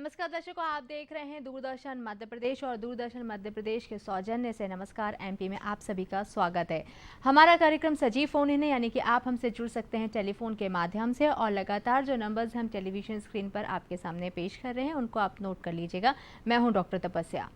नमस्कार दर्शकों, आप देख रहे हैं दूरदर्शन मध्य प्रदेश और दूरदर्शन मध्य प्रदेश के सौजन्य से नमस्कार एमपी में आप सभी का स्वागत है। हमारा कार्यक्रम सजीव फोन इन है, यानी कि आप हमसे जुड़ सकते हैं टेलीफोन के माध्यम से और लगातार जो नंबर्स हम टेलीविजन स्क्रीन पर आपके सामने पेश कर रहे हैं उनको आप नोट कर लीजिएगा। मैं हूँ डॉक्टर तपस्या।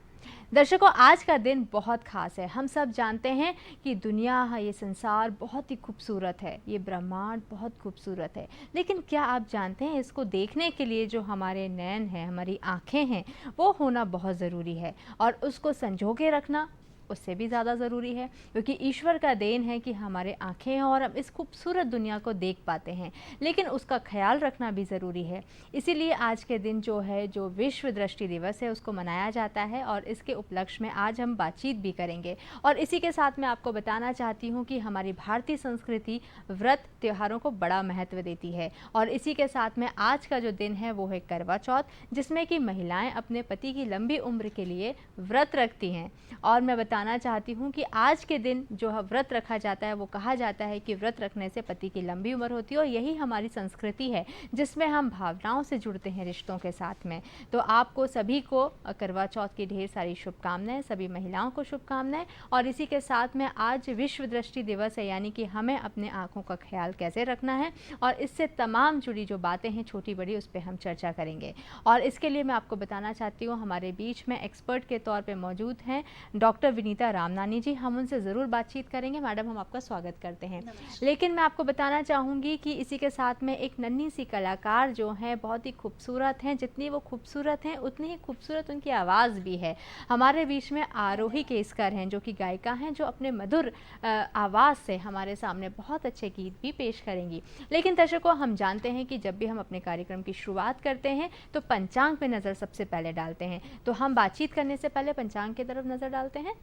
दर्शकों, आज का दिन बहुत खास है। हम सब जानते हैं कि दुनिया है, ये संसार बहुत ही खूबसूरत है, ये ब्रह्मांड बहुत खूबसूरत है। लेकिन क्या आप जानते हैं इसको देखने के लिए जो हमारे नैन हैं, हमारी आँखें हैं, वो होना बहुत ज़रूरी है और उसको संजो के रखना उससे भी ज़्यादा ज़रूरी है, क्योंकि ईश्वर का देन है कि हमारे आँखें हैं और हम इस खूबसूरत दुनिया को देख पाते हैं, लेकिन उसका ख्याल रखना भी ज़रूरी है। इसीलिए आज के दिन जो है, जो विश्व दृष्टि दिवस है, उसको मनाया जाता है और इसके उपलक्ष्य में आज हम बातचीत भी करेंगे। और इसी के साथ मैं आपको बताना चाहती हूँ कि हमारी भारतीय संस्कृति व्रत त्योहारों को बड़ा महत्व देती है और इसी के साथ में आज का जो दिन है वो है करवा चौथ, जिसमें कि महिलाएं अपने पति की लंबी उम्र के लिए व्रत रखती हैं। और मैं बताना चाहती हूँ कि आज के दिन जो व्रत रखा जाता है वो कहा जाता है कि व्रत रखने से पति की लंबी उम्र होती है और यही हमारी संस्कृति है जिसमें हम भावनाओं से जुड़ते हैं, रिश्तों के साथ में। तो आपको सभी को करवा चौथ की ढेर सारी शुभकामनाएं, सभी महिलाओं को शुभकामनाएं। और इसी के साथ में आज विश्व दृष्टि दिवस है, यानी कि हमें अपने आँखों का ख्याल कैसे रखना है और इससे तमाम जुड़ी जो बातें हैं छोटी बड़ी, उस पर हम चर्चा करेंगे। और इसके लिए मैं आपको बताना चाहती हूँ हमारे बीच में एक्सपर्ट के तौर पे मौजूद हैं डॉक्टर विनीता रामनानी जी। हम उनसे ज़रूर बातचीत करेंगे। मैडम, हम आपका स्वागत करते हैं। लेकिन मैं आपको बताना चाहूँगी कि इसी के साथ में एक नन्ही सी कलाकार जो हैं, बहुत ही खूबसूरत हैं। जितनी वो खूबसूरत हैं उतनी ही खूबसूरत उनकी आवाज़ भी है। हमारे बीच में आरोही केसकर हैं, जो कि गायिका हैं, जो अपने मधुर आवाज़ से हमारे सामने बहुत अच्छे गीत भी पेश करेंगी। लेकिन दर्शकों, हम जानते हैं कि जब भी हम अपने कार्यक्रम की शुरुआत करते हैं तो पंचांग पे नज़र सबसे पहले डालते हैं। तो हम बातचीत करने से पहले पंचांग की तरफ नज़र डालते हैं।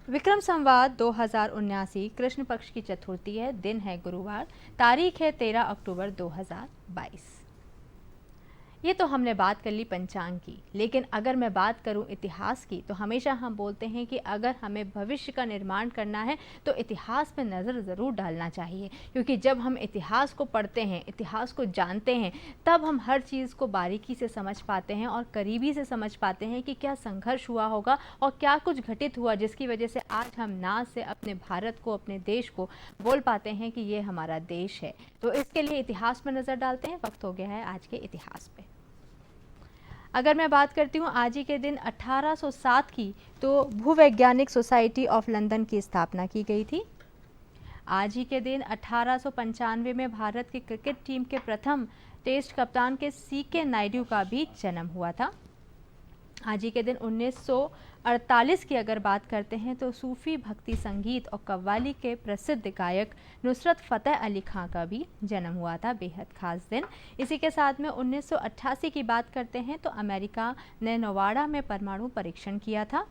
विक्रम संवत 2079, कृष्ण पक्ष की चतुर्थी है, दिन है गुरुवार, तारीख है 13 अक्टूबर 2022। ये तो हमने बात कर ली पंचांग की, लेकिन अगर मैं बात करूं इतिहास की, तो हमेशा हम बोलते हैं कि अगर हमें भविष्य का निर्माण करना है तो इतिहास पे नज़र ज़रूर डालना चाहिए, क्योंकि जब हम इतिहास को पढ़ते हैं, इतिहास को जानते हैं, तब हम हर चीज़ को बारीकी से समझ पाते हैं और करीबी से समझ पाते हैं कि क्या संघर्ष हुआ होगा और क्या कुछ घटित हुआ जिसकी वजह से आज हम नाज से अपने भारत को, अपने देश को बोल पाते हैं कि ये हमारा देश है। तो इसके लिए इतिहास पर नज़र डालते हैं। वक्त हो गया है आज के इतिहास पे। अगर मैं बात करती हूँ आज ही के दिन 1807 की, तो भूवैज्ञानिक सोसाइटी ऑफ लंदन की स्थापना की गई थी। आज ही के दिन 1895 में भारत की क्रिकेट टीम के प्रथम टेस्ट कप्तान के सीके नायडू का भी जन्म हुआ था। आज ही के दिन 1948 की अगर बात करते हैं तो सूफी भक्ति संगीत और कव्वाली के प्रसिद्ध गायक नुसरत फ़तेह अली खां का भी जन्म हुआ था। बेहद खास दिन। इसी के साथ में 1988 की बात करते हैं तो अमेरिका ने नोवाडा में परमाणु परीक्षण किया था।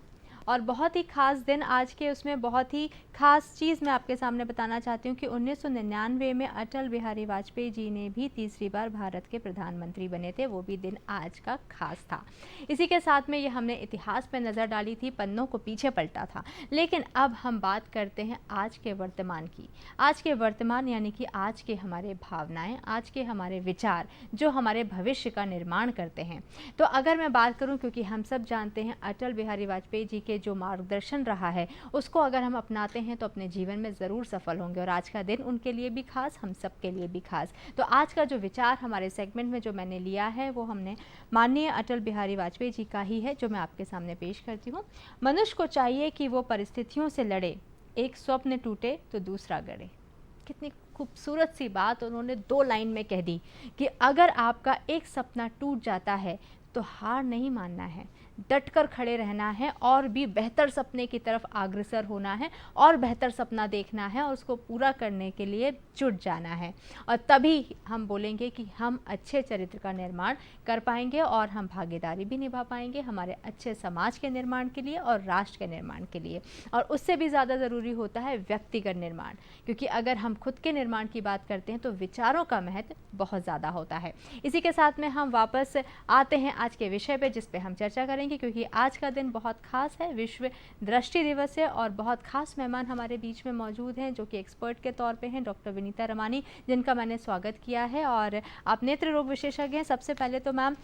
और बहुत ही ख़ास दिन आज के, उसमें बहुत ही ख़ास चीज़ मैं आपके सामने बताना चाहती हूँ कि 1999 में अटल बिहारी वाजपेयी जी ने भी तीसरी बार भारत के प्रधानमंत्री बने थे। वो भी दिन आज का खास था। इसी के साथ में ये हमने इतिहास पर नज़र डाली थी, पन्नों को पीछे पलटा था। लेकिन अब हम बात करते हैं आज के वर्तमान की। आज के वर्तमान यानी कि आज के हमारे भावनाएँ, आज के हमारे विचार जो हमारे भविष्य का निर्माण करते हैं। तो अगर मैं बात करूँ, क्योंकि हम सब जानते हैं अटल बिहारी वाजपेयी जी के जो मार्गदर्शन रहा है उसको अगर हम अपनाते हैं तो अपने जीवन में ज़रूर सफल होंगे। और आज का दिन उनके लिए भी खास, हम सब के लिए भी खास। तो आज का जो विचार हमारे सेगमेंट में जो मैंने लिया है वो हमने माननीय अटल बिहारी वाजपेयी जी का ही है, जो मैं आपके सामने पेश करती हूँ। मनुष्य को चाहिए कि वो परिस्थितियों से लड़े, एक स्वप्न टूटे तो दूसरा गढ़े। कितनी खूबसूरत सी बात उन्होंने 2 लाइन में कह दी कि अगर आपका एक सपना टूट जाता है तो हार नहीं मानना है, डटकर खड़े रहना है और भी बेहतर सपने की तरफ अग्रसर होना है और बेहतर सपना देखना है और उसको पूरा करने के लिए जुट जाना है। और तभी हम बोलेंगे कि हम अच्छे चरित्र का निर्माण कर पाएंगे और हम भागीदारी भी निभा पाएंगे हमारे अच्छे समाज के निर्माण के लिए और राष्ट्र के निर्माण के लिए। और उससे भी ज़्यादा ज़रूरी होता है व्यक्तिगत निर्माण, क्योंकि अगर हम खुद के निर्माण की बात करते हैं तो विचारों का महत्व बहुत ज़्यादा होता है। इसी के साथ में हम वापस आते हैं आज के विषय पे, जिस पे हम चर्चा करेंगे जाएंगे क्योंकि आज का दिन बहुत खास है, विश्व दृष्टि दिवस है और बहुत खास मेहमान हमारे बीच में मौजूद हैं जो कि एक्सपर्ट के तौर पे हैं, डॉक्टर विनीता रमानी, जिनका मैंने स्वागत किया है। और आप नेत्र रोग विशेषज्ञ हैं। सबसे पहले तो मैम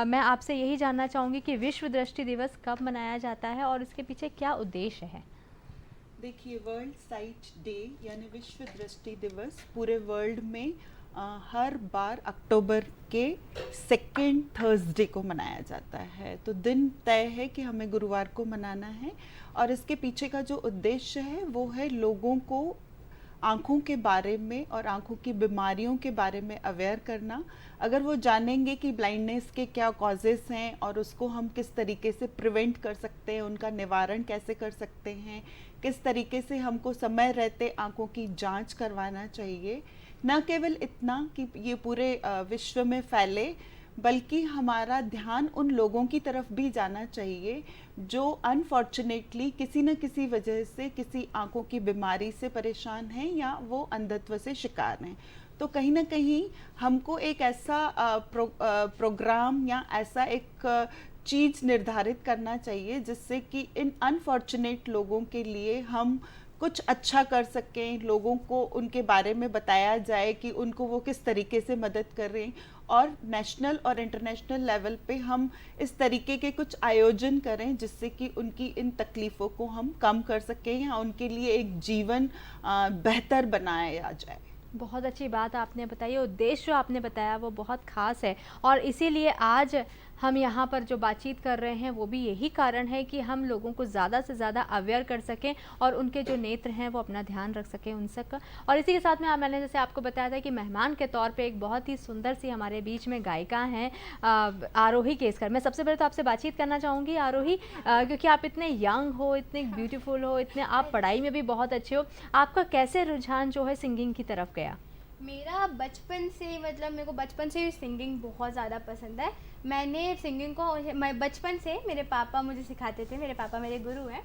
मैं आपसे यही जानना चाहूँगी कि विश्व दृष्टि दिवस कब मनाया जाता है और इसके पीछे क्या उद्देश्य है? देखिए, वर्ल्ड साइट डे यानी विश्व दृष्टि दिवस पूरे वर्ल्ड में हर बार अक्टूबर के सेकेंड थर्सडे को मनाया जाता है। तो दिन तय है कि हमें गुरुवार को मनाना है और इसके पीछे का जो उद्देश्य है वो है लोगों को आँखों के बारे में और आँखों की बीमारियों के बारे में अवेयर करना। अगर वो जानेंगे कि ब्लाइंडनेस के क्या कॉजेज़ हैं और उसको हम किस तरीके से प्रिवेंट कर सकते हैं, उनका निवारण कैसे कर सकते हैं, किस तरीके से हमको समय रहते आँखों की जांच करवाना चाहिए, न केवल इतना कि ये पूरे विश्व में फैले, बल्कि हमारा ध्यान उन लोगों की तरफ भी जाना चाहिए जो अनफॉर्चुनेटली किसी न किसी वजह से किसी आंखों की बीमारी से परेशान हैं या वो अंधत्व से शिकार हैं। तो कहीं ना कहीं हमको एक ऐसा प्रोग्राम या ऐसा एक चीज़ निर्धारित करना चाहिए जिससे कि इन अनफॉर्चुनेट लोगों के लिए हम कुछ अच्छा कर सकें, लोगों को उनके बारे में बताया जाए कि उनको वो किस तरीके से मदद कर रहे हैं और नेशनल और इंटरनेशनल लेवल पे हम इस तरीके के कुछ आयोजन करें जिससे कि उनकी इन तकलीफ़ों को हम कम कर सकें या उनके लिए एक जीवन बेहतर बनाया जाए। बहुत अच्छी बात आपने बताई। उद्देश्य जो आपने बताया वो बहुत खास है और इसीलिए आज हम यहाँ पर जो बातचीत कर रहे हैं वो भी यही कारण है कि हम लोगों को ज़्यादा से ज़्यादा अवेयर कर सकें और उनके जो नेत्र हैं वो अपना ध्यान रख सकें उन सब। और इसी के साथ में मैंने जैसे आपको बताया था कि मेहमान के तौर पे एक बहुत ही सुंदर सी हमारे बीच में गायिका हैं आरोही केसकर। मैं सबसे पहले तो आपसे बातचीत करना चाहूँगी आरोही, क्योंकि आप इतने यंग हो, इतने ब्यूटीफुल हो, इतने आप पढ़ाई में भी बहुत अच्छे हो, आपका कैसे रुझान जो है सिंगिंग की तरफ गया? मेरा बचपन से, मतलब मेरे को बचपन से ही सिंगिंग बहुत ज़्यादा पसंद है। मैंने सिंगिंग को मैं बचपन से, मेरे पापा मुझे सिखाते थे, मेरे पापा मेरे गुरु हैं,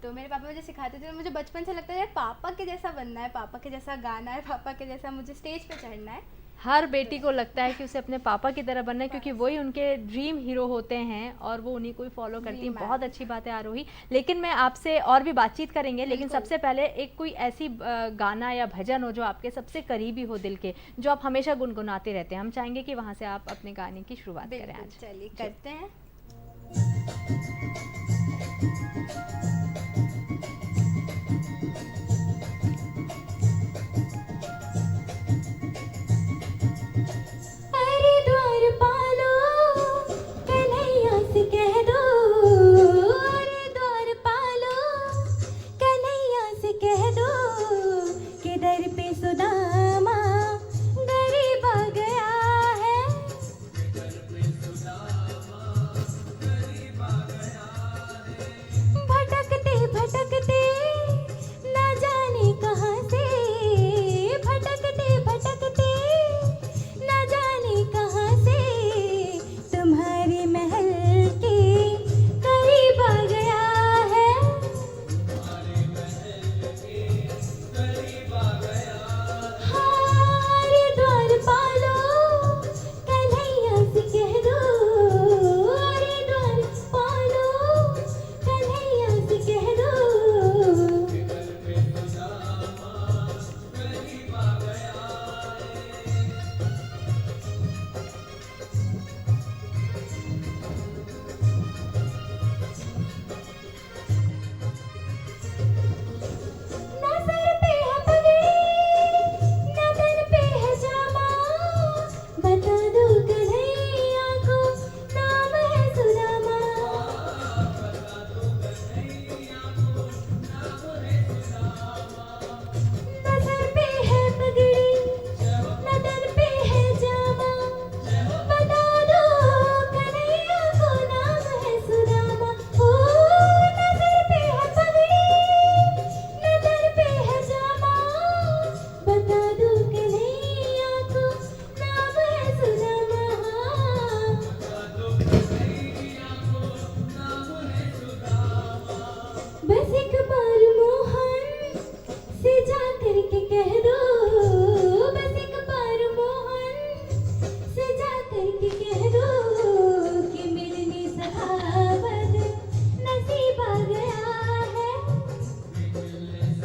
तो मेरे पापा मुझे सिखाते थे। मुझे बचपन से लगता है यार पापा के जैसा बनना है, पापा के जैसा गाना है, पापा के जैसा मुझे स्टेज पे चढ़ना है। हर बेटी को लगता है कि उसे अपने पापा की तरह बनना है क्योंकि वही उनके ड्रीम हीरो होते हैं और वो उन्हीं को ही फॉलो करती हैं। बहुत अच्छी बात है आरोही। लेकिन मैं आपसे और भी बातचीत करेंगे, लेकिन सबसे पहले एक कोई ऐसी गाना या भजन हो जो आपके सबसे करीबी हो दिल के, जो आप हमेशा गुनगुनाते रहते हैं। हम चाहेंगे कि वहाँ से आप अपने गाने की शुरुआत करें आज। चलिए करते हैं।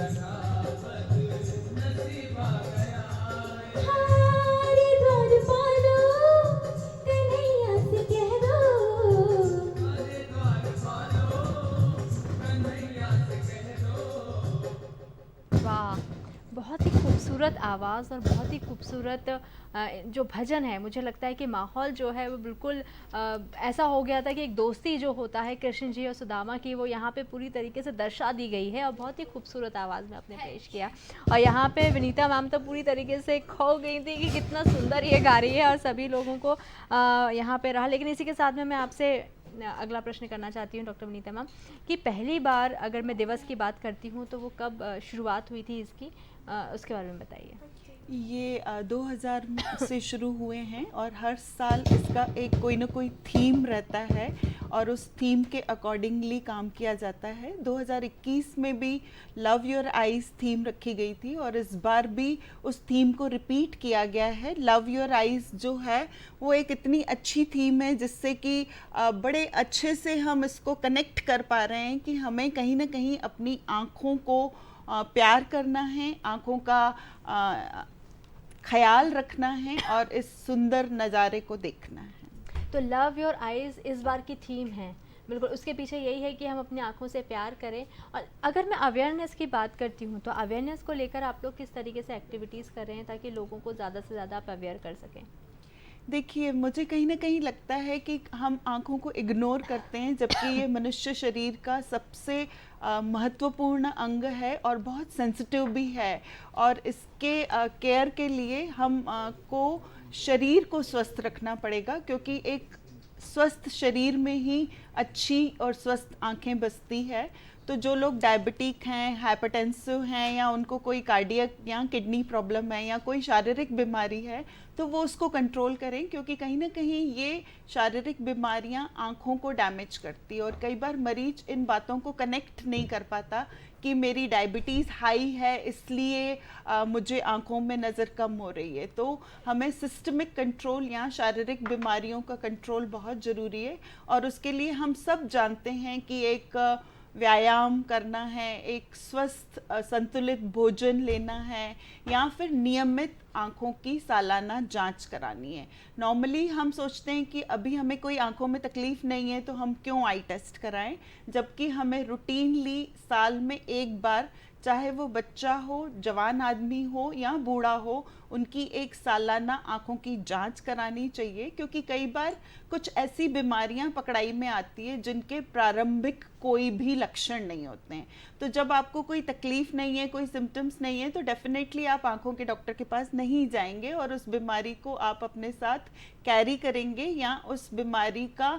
हारे द्वारपालो कन्हैया से कह दो। वाह! बहुत ही खूबसूरत आवाज़ और बहुत ही खूबसूरत जो भजन है, मुझे लगता है कि माहौल जो है वो बिल्कुल ऐसा हो गया था कि एक दोस्ती जो होता है कृष्ण जी और सुदामा की, वो यहाँ पे पूरी तरीके से दर्शा दी गई है और बहुत ही खूबसूरत आवाज़ में आपने पेश किया। और यहाँ पे विनीता मैम तो पूरी तरीके से खो गई थी कि कितना सुंदर ये गा रही है और सभी लोगों को यहाँ पे रहा। लेकिन इसी के साथ में मैं आपसे अगला प्रश्न करना चाहती हूँ डॉक्टर विनीता मैम, कि पहली बार अगर मैं दिवस की बात करती हूँ तो वो कब शुरुआत हुई थी इसकी, उसके बारे में बताइए। ये 2000 से शुरू हुए हैं और हर साल इसका एक कोई ना कोई थीम रहता है और उस थीम के अकॉर्डिंगली काम किया जाता है। 2021 में भी लव योर आइज़ थीम रखी गई थी और इस बार भी उस थीम को रिपीट किया गया है। लव योर आइज़ जो है वो एक इतनी अच्छी थीम है जिससे कि बड़े अच्छे से हम इसको कनेक्ट कर पा रहे हैं कि हमें कहीं ना कहीं अपनी आँखों को प्यार करना है, आँखों का ख्याल रखना है और इस सुंदर नज़ारे को देखना है। तो लव योर आइज़ इस बार की थीम है, बिल्कुल उसके पीछे यही है कि हम अपनी आँखों से प्यार करें। और अगर मैं अवेयरनेस की बात करती हूँ तो अवेयरनेस को लेकर आप लोग किस तरीके से एक्टिविटीज़ कर रहे हैं ताकि लोगों को ज़्यादा से ज़्यादा आप अवेयर कर सकें? देखिए, मुझे कहीं ना कहीं लगता है कि हम आँखों को इग्नोर करते हैं जबकि ये मनुष्य शरीर का सबसे महत्वपूर्ण अंग है और बहुत सेंसिटिव भी है और इसके केयर के लिए हम को शरीर को स्वस्थ रखना पड़ेगा क्योंकि एक स्वस्थ शरीर में ही अच्छी और स्वस्थ आँखें बसती है। तो जो लोग डायबिटिक हैं, हाइपरटेंसिव हैं या उनको कोई कार्डियक या किडनी प्रॉब्लम है या कोई शारीरिक बीमारी है तो वो उसको कंट्रोल करें क्योंकि कहीं ना कहीं ये शारीरिक बीमारियां आँखों को डैमेज करती है और कई बार मरीज इन बातों को कनेक्ट नहीं कर पाता कि मेरी डायबिटीज़ हाई है इसलिए मुझे आँखों में नज़र कम हो रही है। तो हमें सिस्टमिक कंट्रोल या शारीरिक बीमारियों का कंट्रोल बहुत ज़रूरी है और उसके लिए हम सब जानते हैं कि एक व्यायाम करना है, एक स्वस्थ संतुलित भोजन लेना है या फिर नियमित आँखों की सालाना जांच करानी है। नॉर्मली हम सोचते हैं कि अभी हमें कोई आँखों में तकलीफ़ नहीं है तो हम क्यों आई टेस्ट कराएं, जबकि हमें रूटीनली साल में एक बार, चाहे वो बच्चा हो, जवान आदमी हो या बूढ़ा हो, उनकी एक सालाना आँखों की जांच करानी चाहिए क्योंकि कई बार कुछ ऐसी बीमारियां पकड़ाई में आती है जिनके प्रारंभिक कोई भी लक्षण नहीं होते हैं। तो जब आपको कोई तकलीफ नहीं है, कोई सिम्टम्स नहीं है तो डेफिनेटली आप आँखों के डॉक्टर के पास नहीं जाएंगे और उस बीमारी को आप अपने साथ कैरी करेंगे या उस बीमारी का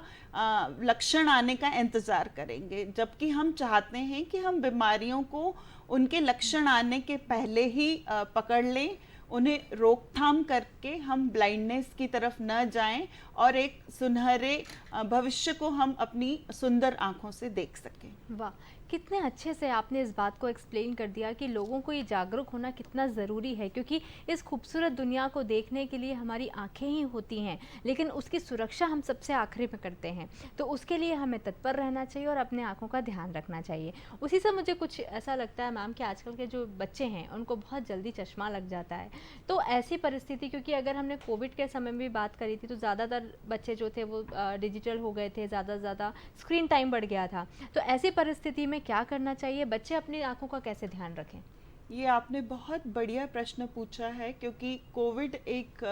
लक्षण आने का इंतज़ार करेंगे, जबकि हम चाहते हैं कि हम बीमारियों को उनके लक्षण आने के पहले ही पकड़ लें, उन्हें रोकथाम करके हम ब्लाइंडनेस की तरफ न जाएं और एक सुनहरे भविष्य को हम अपनी सुंदर आँखों से देख सकें। वाह, कितने अच्छे से आपने इस बात को एक्सप्लेन कर दिया कि लोगों को ये जागरूक होना कितना ज़रूरी है क्योंकि इस खूबसूरत दुनिया को देखने के लिए हमारी आंखें ही होती हैं, लेकिन उसकी सुरक्षा हम सबसे आखिरी में करते हैं। तो उसके लिए हमें तत्पर रहना चाहिए और अपने आँखों का ध्यान रखना चाहिए। उसी से मुझे कुछ ऐसा लगता है मैम कि आजकल के जो बच्चे हैं उनको बहुत जल्दी चश्मा लग जाता है। तो ऐसी परिस्थिति, क्योंकि अगर हमने कोविड के समय में भी बात करी थी तो ज़्यादातर बच्चे जो थे वो डिजिटल हो गए थे, ज़्यादा से ज़्यादा स्क्रीन टाइम बढ़ गया था। तो ऐसी परिस्थिति में क्या करना चाहिए, बच्चे अपनी आंखों का कैसे ध्यान रखें? ये आपने बहुत बढ़िया प्रश्न पूछा है क्योंकि कोविड एक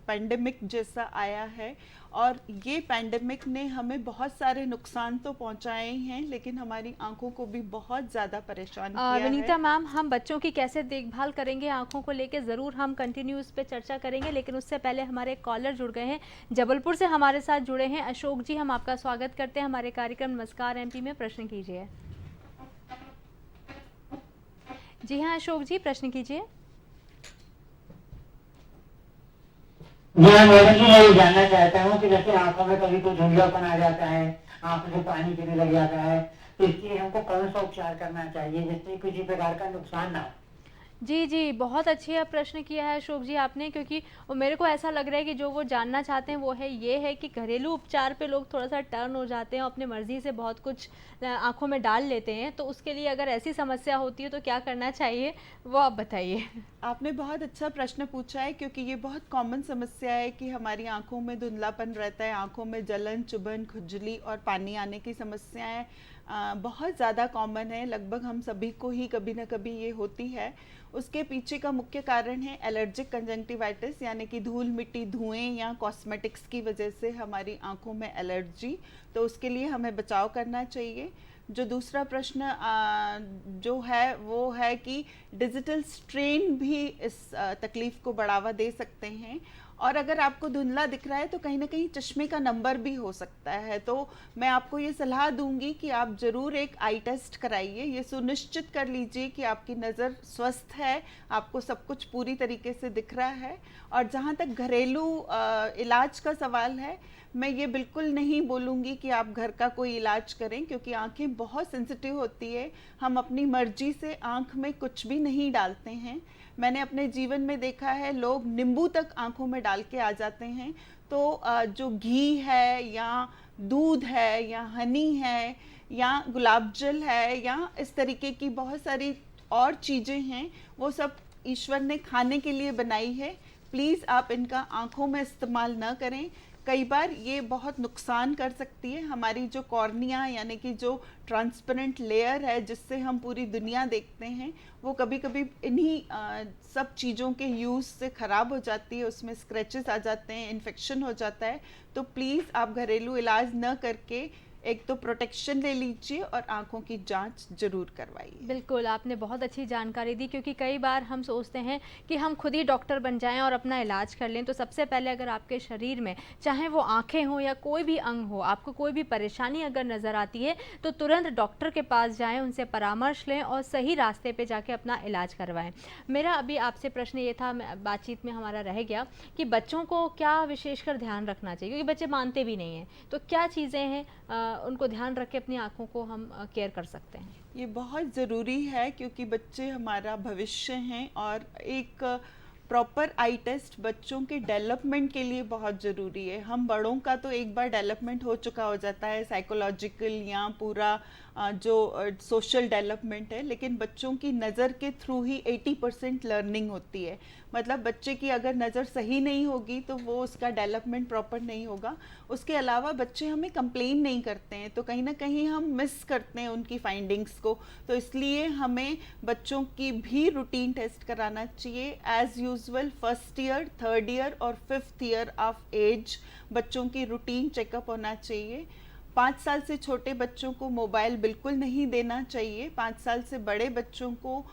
पैंडेमिक जैसा आया है और ये पैंडेमिक ने हमें बहुत सारे नुकसान तो पहुंचाए ही हैं लेकिन हमारी आंखों को भी बहुत ज़्यादा परेशान किया है। विनीता मैम, हम बच्चों की कैसे देखभाल करेंगे आंखों को लेके, ज़रूर हम कंटिन्यू इस पे चर्चा करेंगे, लेकिन उससे पहले हमारे कॉलर जुड़ गए हैं, जबलपुर से हमारे साथ जुड़े हैं अशोक जी। हम आपका स्वागत करते हैं हमारे कार्यक्रम नमस्कार एमपी में। प्रश्न कीजिए। जी हाँ अशोक जी, प्रश्न कीजिए। मैं ये जानना चाहता हूँ कि जैसे आंखों में कभी कोई धुंधलापन आ जाता है, आंखों से पानी गिरने लग जाता है, तो इसके लिए हमको कौन सा उपचार करना चाहिए जिससे किसी प्रकार का नुकसान ना हो? जी, जी, बहुत अच्छी प्रश्न किया है अशोक जी आपने, क्योंकि वो मेरे को ऐसा लग रहा है कि जो वो जानना चाहते हैं वो ये है कि घरेलू उपचार पे लोग थोड़ा-सा टर्न हो जाते हैं और अपनी मर्ज़ी से बहुत कुछ आँखों में डाल लेते हैं। तो उसके लिए अगर ऐसी समस्या होती है तो क्या करना चाहिए? वो आप बताइए। आपने बहुत अच्छा प्रश्न पूछा है, क्योंकि ये बहुत कॉमन समस्या है कि हमारी आंखों में धुंधलापन रहता है, आंखों में जलन, चुभन, खुजली और पानी आने की समस्याएं बहुत ज़्यादा कॉमन है। लगभग हम सभी को ही कभी ना कभी ये होती है। उसके पीछे का मुख्य कारण है एलर्जिक कंजंक्टिवाइटिस, यानी कि धूल मिट्टी, धुएं या कॉस्मेटिक्स की वजह से हमारी आंखों में एलर्जी। तो उसके लिए हमें बचाव करना चाहिए। जो दूसरा प्रश्न जो है वो है कि डिजिटल स्ट्रेन भी इस तकलीफ को बढ़ावा दे सकते हैं, और अगर आपको धुंधला दिख रहा है तो कहीं ना कहीं चश्मे का नंबर भी हो सकता है। तो मैं आपको ये सलाह दूंगी कि आप ज़रूर एक आई टेस्ट कराइए। ये सुनिश्चित कर लीजिए कि आपकी नज़र स्वस्थ है, आपको सब कुछ पूरी तरीके से दिख रहा है। और जहाँ तक घरेलू इलाज का सवाल है, मैं ये बिल्कुल नहीं बोलूँगी कि आप घर का कोई इलाज करें, क्योंकि आंखें बहुत सेंसिटिव होती है। हम अपनी मर्जी से आंख में कुछ भी नहीं डालते हैं। मैंने अपने जीवन में देखा है, लोग नींबू तक आंखों में डाल के आ जाते हैं। तो जो घी है या दूध है या हनी है या गुलाब जल है या इस तरीके की बहुत सारी और चीज़ें हैं, वो सब ईश्वर ने खाने के लिए बनाई है। प्लीज़ आप इनका आंखों में इस्तेमाल न करें। कई बार ये बहुत नुकसान कर सकती है। हमारी जो कॉर्निया यानी कि जो ट्रांसपेरेंट लेयर है जिससे हम पूरी दुनिया देखते हैं, वो कभी कभी इन्हीं सब चीज़ों के यूज़ से ख़राब हो जाती है, उसमें स्क्रैचेस आ जाते हैं, इन्फेक्शन हो जाता है। तो प्लीज़ आप घरेलू इलाज न करके एक तो प्रोटेक्शन ले लीजिए और आंखों की जांच जरूर करवाइए। बिल्कुल, आपने बहुत अच्छी जानकारी दी, क्योंकि कई बार हम सोचते हैं कि हम खुद ही डॉक्टर बन जाएं और अपना इलाज कर लें। तो सबसे पहले अगर आपके शरीर में, चाहे वो आंखें हो या कोई भी अंग हो, आपको कोई भी परेशानी अगर नज़र आती है तो तुरंत डॉक्टर के पास जाएं, उनसे परामर्श लें और सही रास्ते पे जाके अपना इलाज करवाएं। मेरा अभी आपसे प्रश्न ये था, बातचीत में हमारा रह गया, कि बच्चों को क्या विशेषकर ध्यान रखना चाहिए, क्योंकि बच्चे मानते भी नहीं हैं। तो क्या चीज़ें हैं उनको ध्यान रख के अपनी आँखों को हम केयर कर सकते हैं? ये बहुत ज़रूरी है, क्योंकि बच्चे हमारा भविष्य हैं और एक प्रॉपर आई टेस्ट बच्चों के डेवलपमेंट के लिए बहुत ज़रूरी है। हम बड़ों का तो एक बार डेवलपमेंट हो चुका हो जाता है, साइकोलॉजिकल या पूरा जो सोशल डेवलपमेंट है, लेकिन बच्चों की नज़र के थ्रू ही 80% लर्निंग होती है। मतलब बच्चे की अगर नज़र सही नहीं होगी तो वो उसका डेवलपमेंट प्रॉपर नहीं होगा। उसके अलावा बच्चे हमें कंप्लेन नहीं करते हैं, तो कहीं ना कहीं हम मिस करते हैं उनकी फाइंडिंग्स को। तो इसलिए हमें बच्चों की भी रूटीन टेस्ट कराना चाहिए। As usual first year, third year और फिफ्थ ईयर ऑफ एज बच्चों की रूटीन चेकअप होना चाहिए। 5 साल से छोटे बच्चों को मोबाइल बिल्कुल नहीं देना चाहिए। 5 साल से बड़े बच्चों को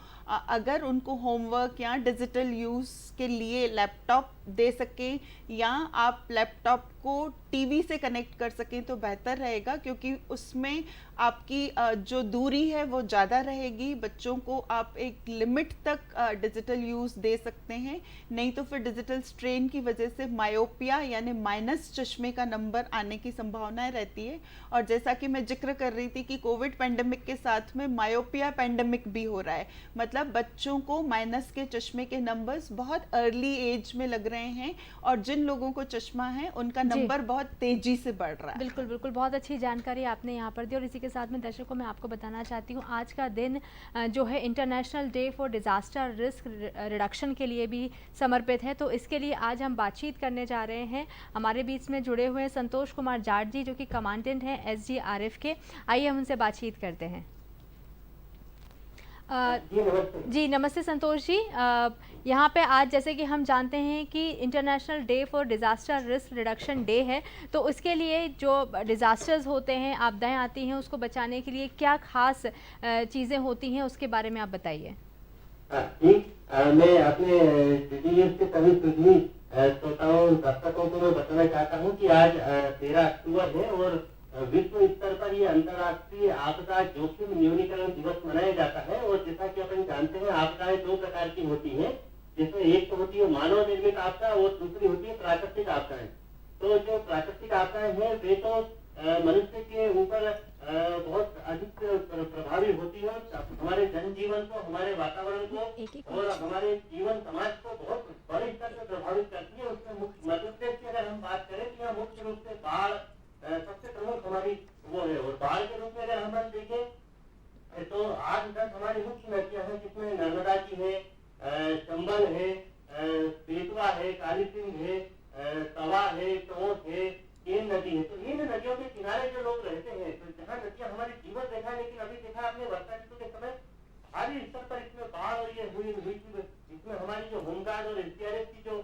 अगर उनको होमवर्क या डिजिटल यूज़ के लिए लैपटॉप दे सकें या आप लैपटॉप को टीवी से कनेक्ट कर सकें तो बेहतर रहेगा, क्योंकि उसमें आपकी जो दूरी है वो ज़्यादा रहेगी। बच्चों को आप एक लिमिट तक डिजिटल यूज़ दे सकते हैं, नहीं तो फिर डिजिटल स्ट्रेन की वजह से मायोपिया यानी माइनस चश्मे का नंबर आने की संभावनाएं रहती है। और जैसा कि मैं जिक्र कर रही थी कि कोविड पेंडेमिक के साथ में मायोपिया पेंडेमिक भी हो रहा है। मतलब बच्चों को माइनस के चश्मे के नंबर्स बहुत अर्ली एज में लग रहे हैं, और जिन लोगों को चश्मा है उनका नंबर बहुत तेजी से बढ़ रहा है। बिल्कुल बिल्कुल, बहुत अच्छी जानकारी आपने यहाँ पर दी। और इसी के साथ में दर्शकों मैं आपको बताना चाहती हूँ, आज का दिन जो है international day for disaster risk reduction के लिए भी समर्पित है। तो इसके लिए आज हम बातचीत करने जा रहे हैं। हमारे बीच में जुड़े हुए हैं संतोष कुमार जाट जी, जो कि कमांडेंट हैं SDRF के। आइए हम उनसे बातचीत करते हैं। जी नमस्ते संतोष जी। यहाँ पे आज जैसे कि हम जानते हैं कि international day for disaster risk reduction day है, तो उसके लिए जो डिज़ास्टर्स होते हैं, आपदाएं आती हैं, उसको बचाने के लिए क्या खास चीज़ें होती हैं, उसके बारे में आप बताइए। मैं अपने के सभी सुधी श्रोताओं दर्शकों को मैं बताना चाहता हूँ कि आज 13 अक्टूबर है और विश्व स्तर पर ये अंतर्राष्ट्रीय आपदा जोखिम न्यूनीकरण दिवस मनाया जाता है। और जैसा कि अपन जानते हैं, आपदाएं 2 प्रकार की होती हैं, जिसमें एक तो होती है मानव निर्मित आपदा और दूसरी होती है प्राकृतिक आपदाएं। तो जो प्राकृतिक आपदाएं हैं वे तो मनुष्य के ऊपर बहुत अधिक प्रभावी होती है। हमारे जनजीवन को, हमारे वातावरण को और हमारे जीवन समाज को बहुत बड़े स्तर पर प्रभावित करती है। उसमें मुख्य मध्य प्रदेश की अगर हम बात करें तो यहाँ मुख्य रूप से बाढ़ सबसे प्रमुख हमारी वो है। और बाढ़ के रूप में अगर हम देखें तो 8-10 हमारी मुख्य नदियां हैं, जिसमें नर्मदा की है, चंबल है, बेतवा है, काली सिंध है, तवा है, टोंक है, केन नदी है। तो इन नदियों के किनारे जो लोग रहते हैं, तो जहाँ नदियां हमारी जीवन रेखा है, लेकिन अभी देखा आपने वर्षा ऋतु के समय भारी स्तर पर इसमें बाढ़ और ये हुई थी। इसमें हमारी जो होमगार्ड और एसडीआरएफ की जो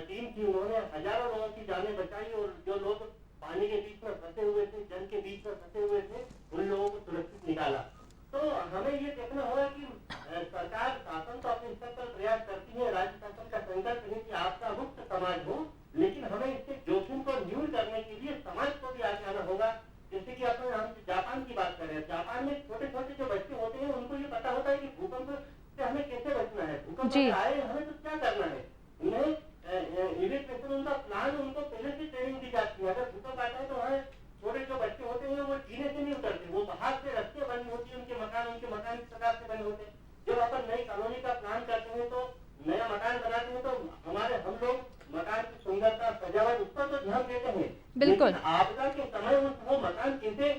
टीम थी, उन्होंने हजारों लोगों की जानें बचाई और जो लोग पानी के बीच में फंसे हुए थे, जल के बीच में फंसे हुए थे, उन लोगों को सुरक्षित निकाला। तो हमें ये देखना होगा कि सरकार, शासन तो अपने स्तर पर प्रयास करती है, राज्य शासन का संकल्प है कि आपदा मुक्त समाज हो, लेकिन हमें इसके जोखिम को न्यून करने के लिए समाज को भी आगे आना होगा। जैसे कि अपने हम जापान की बात करें, जापान में छोटे छोटे जो बच्चे होते हैं, उनको ये पता होता है कि भूकंप से हमें कैसे बचना है, भूकंप आए हमें तो क्या करना है। उन्हें इवेक्यूएशन उनका प्लान उनको पहले से ट्रेनिंग दी जाती है। अगर भूकंप आता है तो वहाँ छोटे जो बच्चे होते हैं वो जीने से नहीं उतरते, वो बाहर से रस्ते बनी होती है, उनके मकान इस प्रकार से बने होते हैं। जब अपन नई कॉलोनी का प्लान करते हैं तो नया मकान बनाते हैं तो हम लोग मकान की सुंदरता, सजावट, उस पर तो ध्यान देते हैं। बिल्कुल। आपदा के समय वो मकान कैसे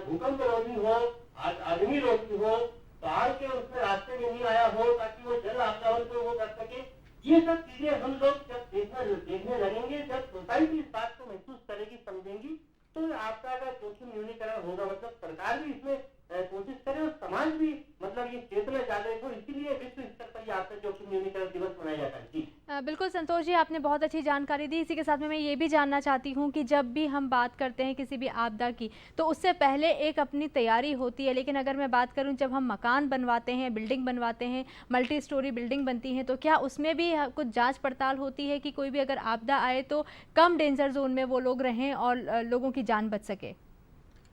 भूकंप रोधी हो, अग्नि रोधी हो, बाढ़ के उसमें रास्ते में नहीं आया हो, ताकि वो जल आपदाओं को वो कर सके। ये सब चीजें हम लोग जब देखने लगेंगे, जब सोसाइटी इस बात को महसूस करेगी, समझेंगी, तो आपदा का जोखिम न्यूनीकरण होगा। मतलब सरकार भी इसमें कोशिश करे और समाज भी मतलब ये चेतना जागृत हो। इसीलिए विश्व स्तर पर ये आपदा जोखिम न्यूनीकरण दिवस मनाया जाता है। जी बिल्कुल संतोष जी, आपने बहुत अच्छी जानकारी दी। इसी के साथ में मैं ये भी जानना चाहती हूँ कि जब भी हम बात करते हैं किसी भी आपदा की, तो उससे पहले एक अपनी तैयारी होती है, लेकिन अगर मैं बात करूँ जब हम मकान बनवाते हैं, बिल्डिंग बनवाते हैं, मल्टी स्टोरी बिल्डिंग बनती हैं, तो क्या उसमें भी कुछ जाँच पड़ताल होती है कि कोई भी अगर आपदा आए तो कम डेंजर जोन में वो लोग रहें और लोगों की जान बच सके?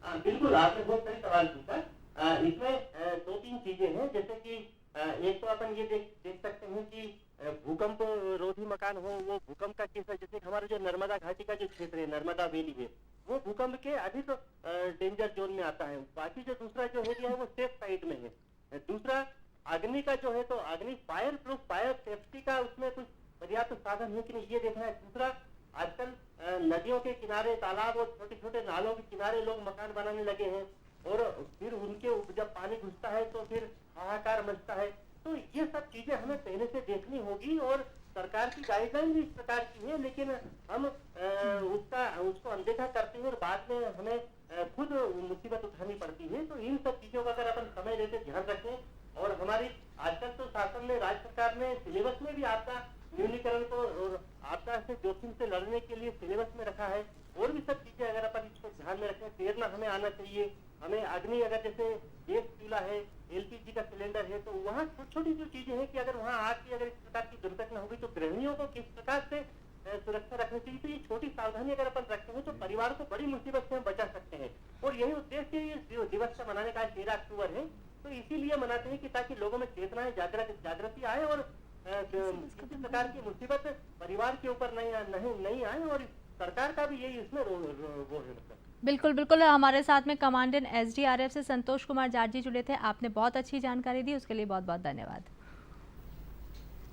बिल्कुल, आपने बहुत सही सवाल पूछा। इसमें 2-3 चीजें हैं। जैसे कि एक तो अपन ये देख सकते हैं कि भूकंप रोधी मकान हो, वो भूकंप का केस है। जैसे हमारा जो नर्मदा घाटी का जो क्षेत्र है, नर्मदा वैली है, वो भूकंप के अधिक डेंजर जोन में आता है। बाकी जो दूसरा जो एरिया है वो सेफ साइड में है। दूसरा अग्नि का जो है, तो अग्नि फायर प्रूफ, फायर सेफ्टी का उसमें कुछ पर्याप्त साधन है कि नहीं, ये देखना है। दूसरा, आजकल नदियों के किनारे, तालाब और छोटे छोटे नालों के किनारे लोग मकान बनाने लगे हैं, और फिर उनके जब पानी घुसता है तो फिर हाहाकार मचता है। तो ये सब चीजें हमें पहले से देखनी होगी, और सरकार की गाइडलाइन भी इस प्रकार की है, लेकिन हम उसको अनदेखा करते हैं और बाद में हमें खुद मुसीबत उठानी पड़ती है। तो इन सब चीजों का अगर अपन समय लेते ध्यान रखें, और हमारी आजकल तो शासन ने, राज्य सरकार ने सिलेबस में भी आपदा न्यूनीकरण को और आपदा से जोखिम से लड़ने के लिए सिलेबस में रखा है। और भी सब चीजें अगर अपन इसको ध्यान में रखें, तैरना हमें आना चाहिए। हमें अग्नि, अगर जैसे गैस चूल्हा है, एलपीजी का सिलेंडर है, तो वहाँ छोटी जो चीजें हैं कि अगर वहाँ आग की अगर इस प्रकार की दुर्घटना होगी तो गृहिणियों को किस प्रकार से सुरक्षा रखनी चाहिए। तो ये छोटी सावधानी अगर अपन रखते हैं तो परिवार को बड़ी मुसीबत से हम बचा सकते हैं। और यही उद्देश्य ये दिवस का मनाने का 13 अक्टूबर है। तो इसीलिए मनाते हैं कि ताकि लोगों में चेतना, जागृति आए, और किसी प्रकार की मुसीबत परिवार के ऊपर नहीं आए। और सरकार का भी यही इसमें रोल है। मतलब बिल्कुल बिल्कुल, हमारे साथ में कमांडेंट एसडीआरएफ से संतोष कुमार जाट जी जुड़े थे। आपने बहुत अच्छी जानकारी दी, उसके लिए बहुत बहुत धन्यवाद।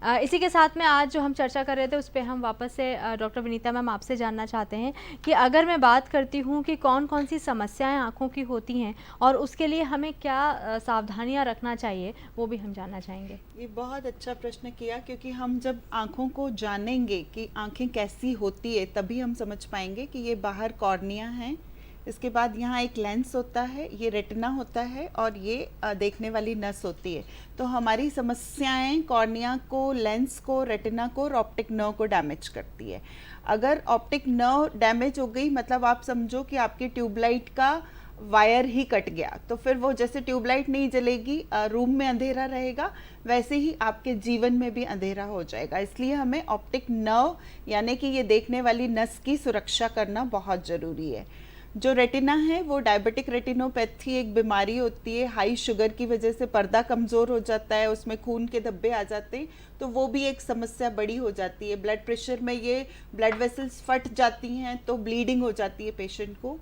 इसी के साथ में आज जो हम चर्चा कर रहे थे उस पर हम वापस से डॉक्टर विनीता मैम आपसे जानना चाहते हैं कि अगर मैं बात करती हूँ कि कौन कौन सी समस्याएं आँखों की होती हैं और उसके लिए हमें क्या सावधानियां रखना चाहिए, वो भी हम जानना चाहेंगे। ये बहुत अच्छा प्रश्न किया, क्योंकि हम जब आँखों को जानेंगे कि आँखें कैसी होती है, तभी हम समझ पाएंगे कि ये बाहर कॉर्निया हैं, इसके बाद यहाँ एक लेंस होता है, ये रेटिना होता है, और ये देखने वाली नस होती है। तो हमारी समस्याएं कॉर्निया को, लेंस को, रेटिना को और ऑप्टिक नर्व को डैमेज करती है। अगर ऑप्टिक नर्व डैमेज हो गई, मतलब आप समझो कि आपकी ट्यूबलाइट का वायर ही कट गया, तो फिर वो जैसे ट्यूबलाइट नहीं जलेगी, रूम में अंधेरा रहेगा, वैसे ही आपके जीवन में भी अंधेरा हो जाएगा। इसलिए हमें ऑप्टिक नर्व यानी कि ये देखने वाली नस की सुरक्षा करना बहुत ज़रूरी है। जो रेटिना है वो डायबिटिक रेटिनोपैथी एक बीमारी होती है। हाई शुगर की वजह से पर्दा कमज़ोर हो जाता है, उसमें खून के धब्बे आ जाते हैं, तो वो भी एक समस्या बड़ी हो जाती है। ब्लड प्रेशर में ये ब्लड वेसल्स फट जाती हैं तो ब्लीडिंग हो जाती है पेशेंट को।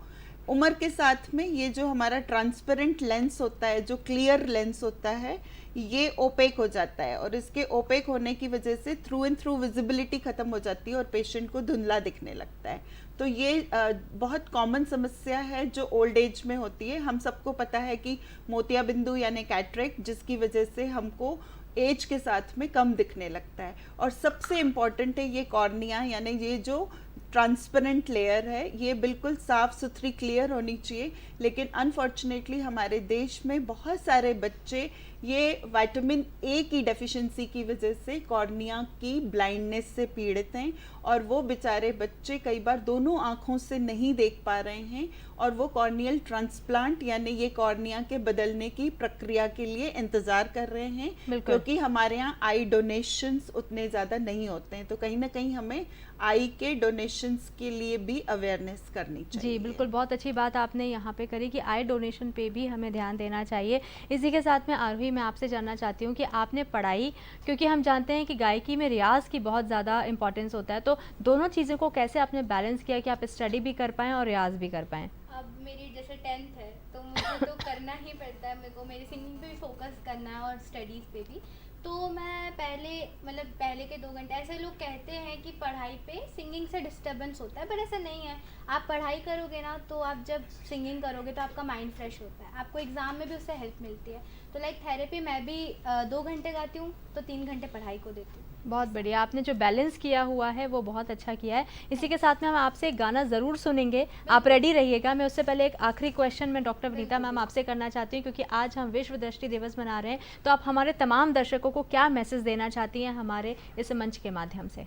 उम्र के साथ में ये जो हमारा ट्रांसपेरेंट लेंस होता है, जो क्लियर लेंस होता है, ये ओपेक हो जाता है और इसके ओपेक होने की वजह से थ्रू एंड थ्रू विजिबिलिटी खत्म हो जाती है और पेशेंट को धुंधला दिखने लगता है। तो ये बहुत कॉमन समस्या है जो ओल्ड एज में होती है। हम सबको पता है कि मोतियाबिंदु यानी कैटरेक्ट, जिसकी वजह से हमको एज के साथ में कम दिखने लगता है। और सबसे इम्पॉर्टेंट है ये कॉर्निया, यानी ये जो ट्रांसपेरेंट लेयर है, ये बिल्कुल साफ सुथरी क्लियर होनी चाहिए। लेकिन अनफॉर्चुनेटली हमारे देश में बहुत सारे बच्चे ये विटामिन ए की डेफिशिएंसी की वजह से कॉर्निया की ब्लाइंडनेस से पीड़ित हैं और वो बेचारे बच्चे कई बार दोनों आँखों से नहीं देख पा रहे हैं और वो कॉर्नियल ट्रांसप्लांट यानी ये कॉर्निया के बदलने की प्रक्रिया के लिए इंतज़ार कर रहे हैं, क्योंकि हमारे यहाँ आई डोनेशंस उतने ज़्यादा नहीं होते हैं। तो कहीं ना कहीं हमें आई के डोनेशंस के लिए भी अवेयरनेस करनी चाहिए। जी बिल्कुल, बहुत अच्छी बात आपने यहाँ पे करी कि आई डोनेशन पे भी हमें ध्यान देना चाहिए। इसी के साथ में आरोही, मैं आपसे जानना चाहती हूँ कि आपने पढ़ाई, क्योंकि हम जानते हैं कि गायकी में रियाज की बहुत ज़्यादा इंपॉर्टेंस होता है, तो दोनों चीज़ों को कैसे आपने बैलेंस किया कि आप स्टडी भी कर पाएँ और रियाज भी कर पाएँ? अब मेरी जैसे 10th है तो मुझे तो करना ही पड़ता है, मेरे को मेरी सिंगिंग पे भी फोकस करना है और स्टडीज़ पे भी। तो मैं पहले के 2 घंटे, ऐसे लोग कहते हैं कि पढ़ाई पे सिंगिंग से डिस्टर्बेंस होता है, पर ऐसा नहीं है। आप पढ़ाई करोगे ना तो आप जब सिंगिंग करोगे तो आपका माइंड फ्रेश होता है, आपको एग्ज़ाम में भी उससे हेल्प मिलती है। तो लाइक थेरेपी मैं भी 2 घंटे गाती हूँ तो 3 घंटे पढ़ाई को देती हूँ। बहुत बढ़िया, आपने जो बैलेंस किया हुआ है वो बहुत अच्छा किया है। इसी के साथ में हम आपसे एक गाना ज़रूर सुनेंगे, आप रेडी रहिएगा। मैं उससे पहले एक आखिरी क्वेश्चन मैं डॉक्टर विनीता मैम आपसे करना चाहती हूँ, क्योंकि आज हम विश्व दृष्टि दिवस मना रहे हैं, तो आप हमारे तमाम दर्शकों को क्या मैसेज देना चाहती हैं हमारे इस मंच के माध्यम से?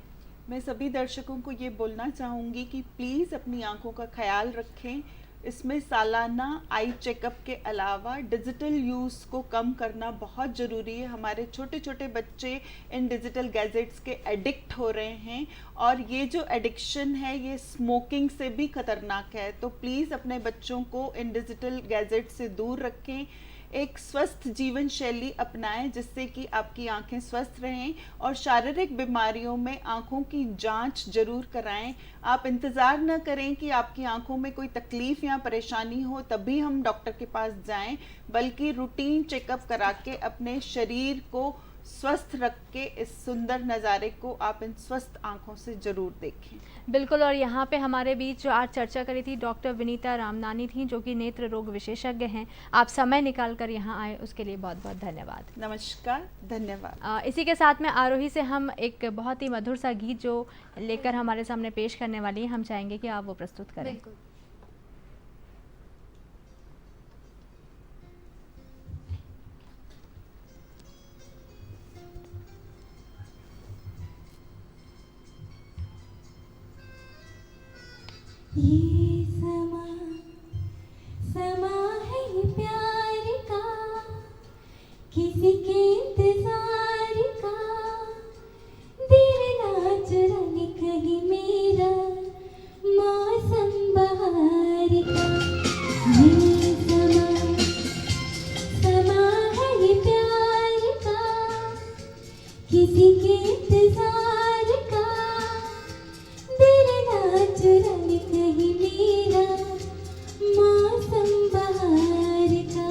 मैं सभी दर्शकों को ये बोलना चाहूँगी कि प्लीज़ अपनी आँखों का ख्याल रखें। इसमें सालाना आई चेकअप के अलावा डिजिटल यूज़ को कम करना बहुत ज़रूरी है। हमारे छोटे छोटे बच्चे इन डिजिटल गैजेट्स के एडिक्ट हो रहे हैं और ये जो एडिक्शन है ये स्मोकिंग से भी खतरनाक है। तो प्लीज़ अपने बच्चों को इन डिजिटल गैजेट से दूर रखें, एक स्वस्थ जीवन शैली अपनाएं जिससे कि आपकी आंखें स्वस्थ रहें और शारीरिक बीमारियों में आंखों की जांच जरूर कराएं। आप इंतज़ार न करें कि आपकी आंखों में कोई तकलीफ़ या परेशानी हो तभी हम डॉक्टर के पास जाएं, बल्कि रूटीन चेकअप करा के अपने शरीर को स्वस्थ रख के इस सुंदर नज़ारे को आप इन स्वस्थ आंखों से ज़रूर देखें। बिल्कुल, और यहाँ पे हमारे बीच जो आज चर्चा करी थी डॉक्टर विनीता रामनानी थी, जो कि नेत्र रोग विशेषज्ञ हैं। आप समय निकाल कर यहाँ आए, उसके लिए बहुत बहुत धन्यवाद। नमस्कार, धन्यवाद। इसी के साथ में आरोही से हम एक बहुत ही मधुर सा गीत जो लेकर हमारे सामने पेश करने वाली हैं, हम चाहेंगे कि आप वो प्रस्तुत करें। बिल्कुल। ये समा है ये प्यार का, किसी के इंतजार का, दिल ना चुराने कहीं मेरा मौसम बहार का। ये समा है ये प्यार का, किसी के इंतजार का, दिल ना चुराने कहीं मेरा मौसम बहार का।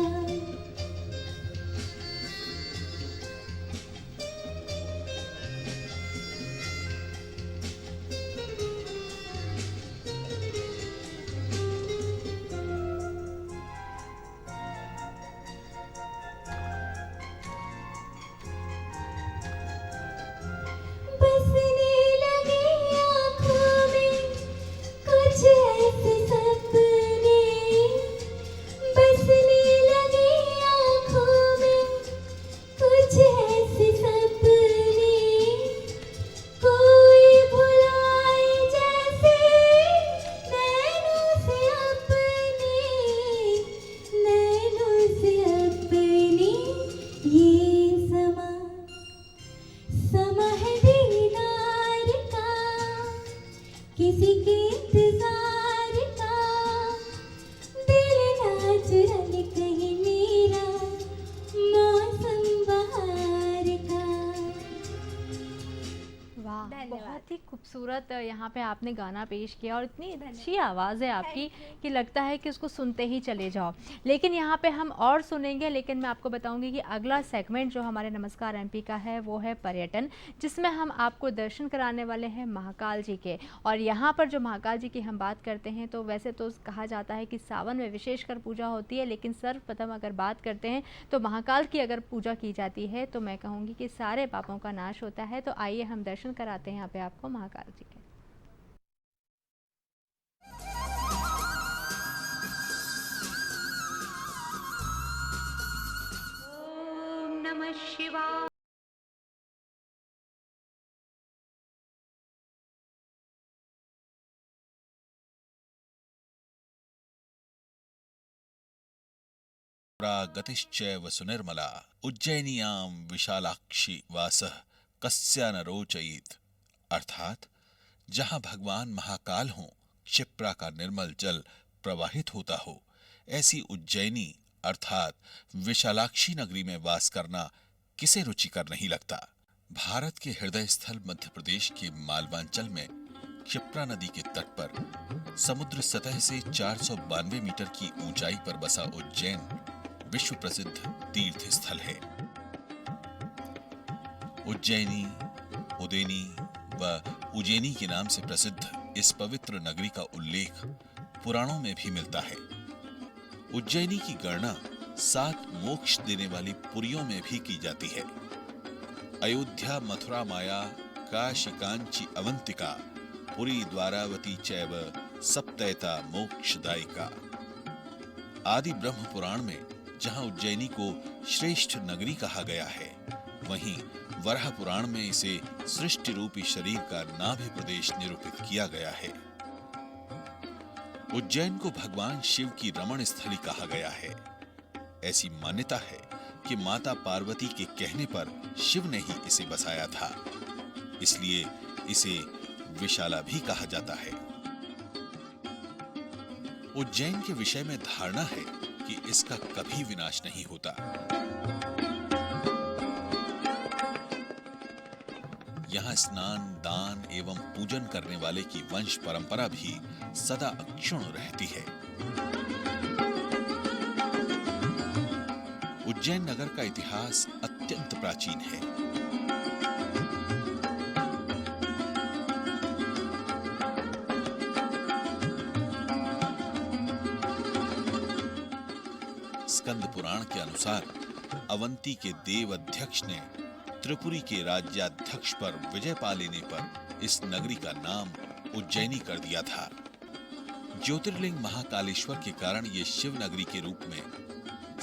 बसने लगे आँखों में कुछ ऐसा बहुत ही खूबसूरत यहाँ पे आपने गाना पेश किया और इतनी अच्छी आवाज़ है आपकी कि लगता है कि उसको सुनते ही चले जाओ। लेकिन यहाँ पे हम और सुनेंगे, लेकिन मैं आपको बताऊंगी कि अगला सेगमेंट जो हमारे नमस्कार एमपी का है वो है पर्यटन, जिसमें हम आपको दर्शन कराने वाले हैं महाकाल जी के। और यहाँ पर जो महाकाल जी की हम बात करते हैं तो वैसे तो कहा जाता है कि सावन में विशेषकर पूजा होती है, लेकिन सर्वप्रथम अगर बात करते हैं तो महाकाल की अगर पूजा की जाती है तो मैं कहूँगी कि सारे पापों का नाश होता है। तो आइए हम दर्शन कराते हैं यहाँ पे आपको महाकाल जी के। ओम नमः शिवाय। गतिश्चैव सुनिर्मला उज्जैनियां विशालाक्षी वासः कस्या न रोचयेत। अर्थात जहां भगवान महाकाल हों, क्षिप्रा का निर्मल जल प्रवाहित होता हो, ऐसी उज्जैनी अर्थात विशालाक्षी नगरी में वास करना किसे रुचिकर नहीं लगता। भारत के हृदय स्थल मध्य प्रदेश के मालवांचल में क्षिप्रा नदी के तट पर समुद्र सतह से 492 मीटर की ऊंचाई पर बसा उज्जैन विश्व प्रसिद्ध तीर्थ स्थल है। उज्जैनी, उदेनी व उज्जैनी के नाम से प्रसिद्ध इस पवित्र नगरी का उल्लेख पुराणों में भी मिलता है। उज्जैनी की गणना 7 मोक्ष देने वाली पुरियों में भी की जाती है। अयोध्या, मथुरा, माया, काशी, कांची, अवंतिका, पुरी, द्वारावती चैव सप्तैता मोक्षदायिका। आदि ब्रह्म पुराण में जहां उज्जैनी को श्रेष्ठ नगरी कहा गया है, वहीं वराह पुराण में इसे सृष्टि रूपी शरीर का नाभि प्रदेश निरूपित किया गया है। उज्जैन को भगवान शिव की रमण स्थली कहा गया है। ऐसी मान्यता है कि माता पार्वती के कहने पर शिव ने ही इसे बसाया था, इसलिए इसे विशाला भी कहा जाता है। उज्जैन के विषय में धारणा है कि इसका कभी विनाश नहीं होता। यहाँ स्नान, दान एवं पूजन करने वाले की वंश परंपरा भी सदा अक्षुण्ण रहती है। उज्जैन नगर का इतिहास अत्यंत प्राचीन है। स्कंद पुराण के अनुसार अवंती के देव अध्यक्ष ने त्रिपुरी के राज्याध्यक्ष पर विजय पा लेने पर इस नगरी का नाम उज्जैनी कर दिया था। ज्योतिर्लिंग महाकालेश्वर के कारण ये शिव नगरी के रूप में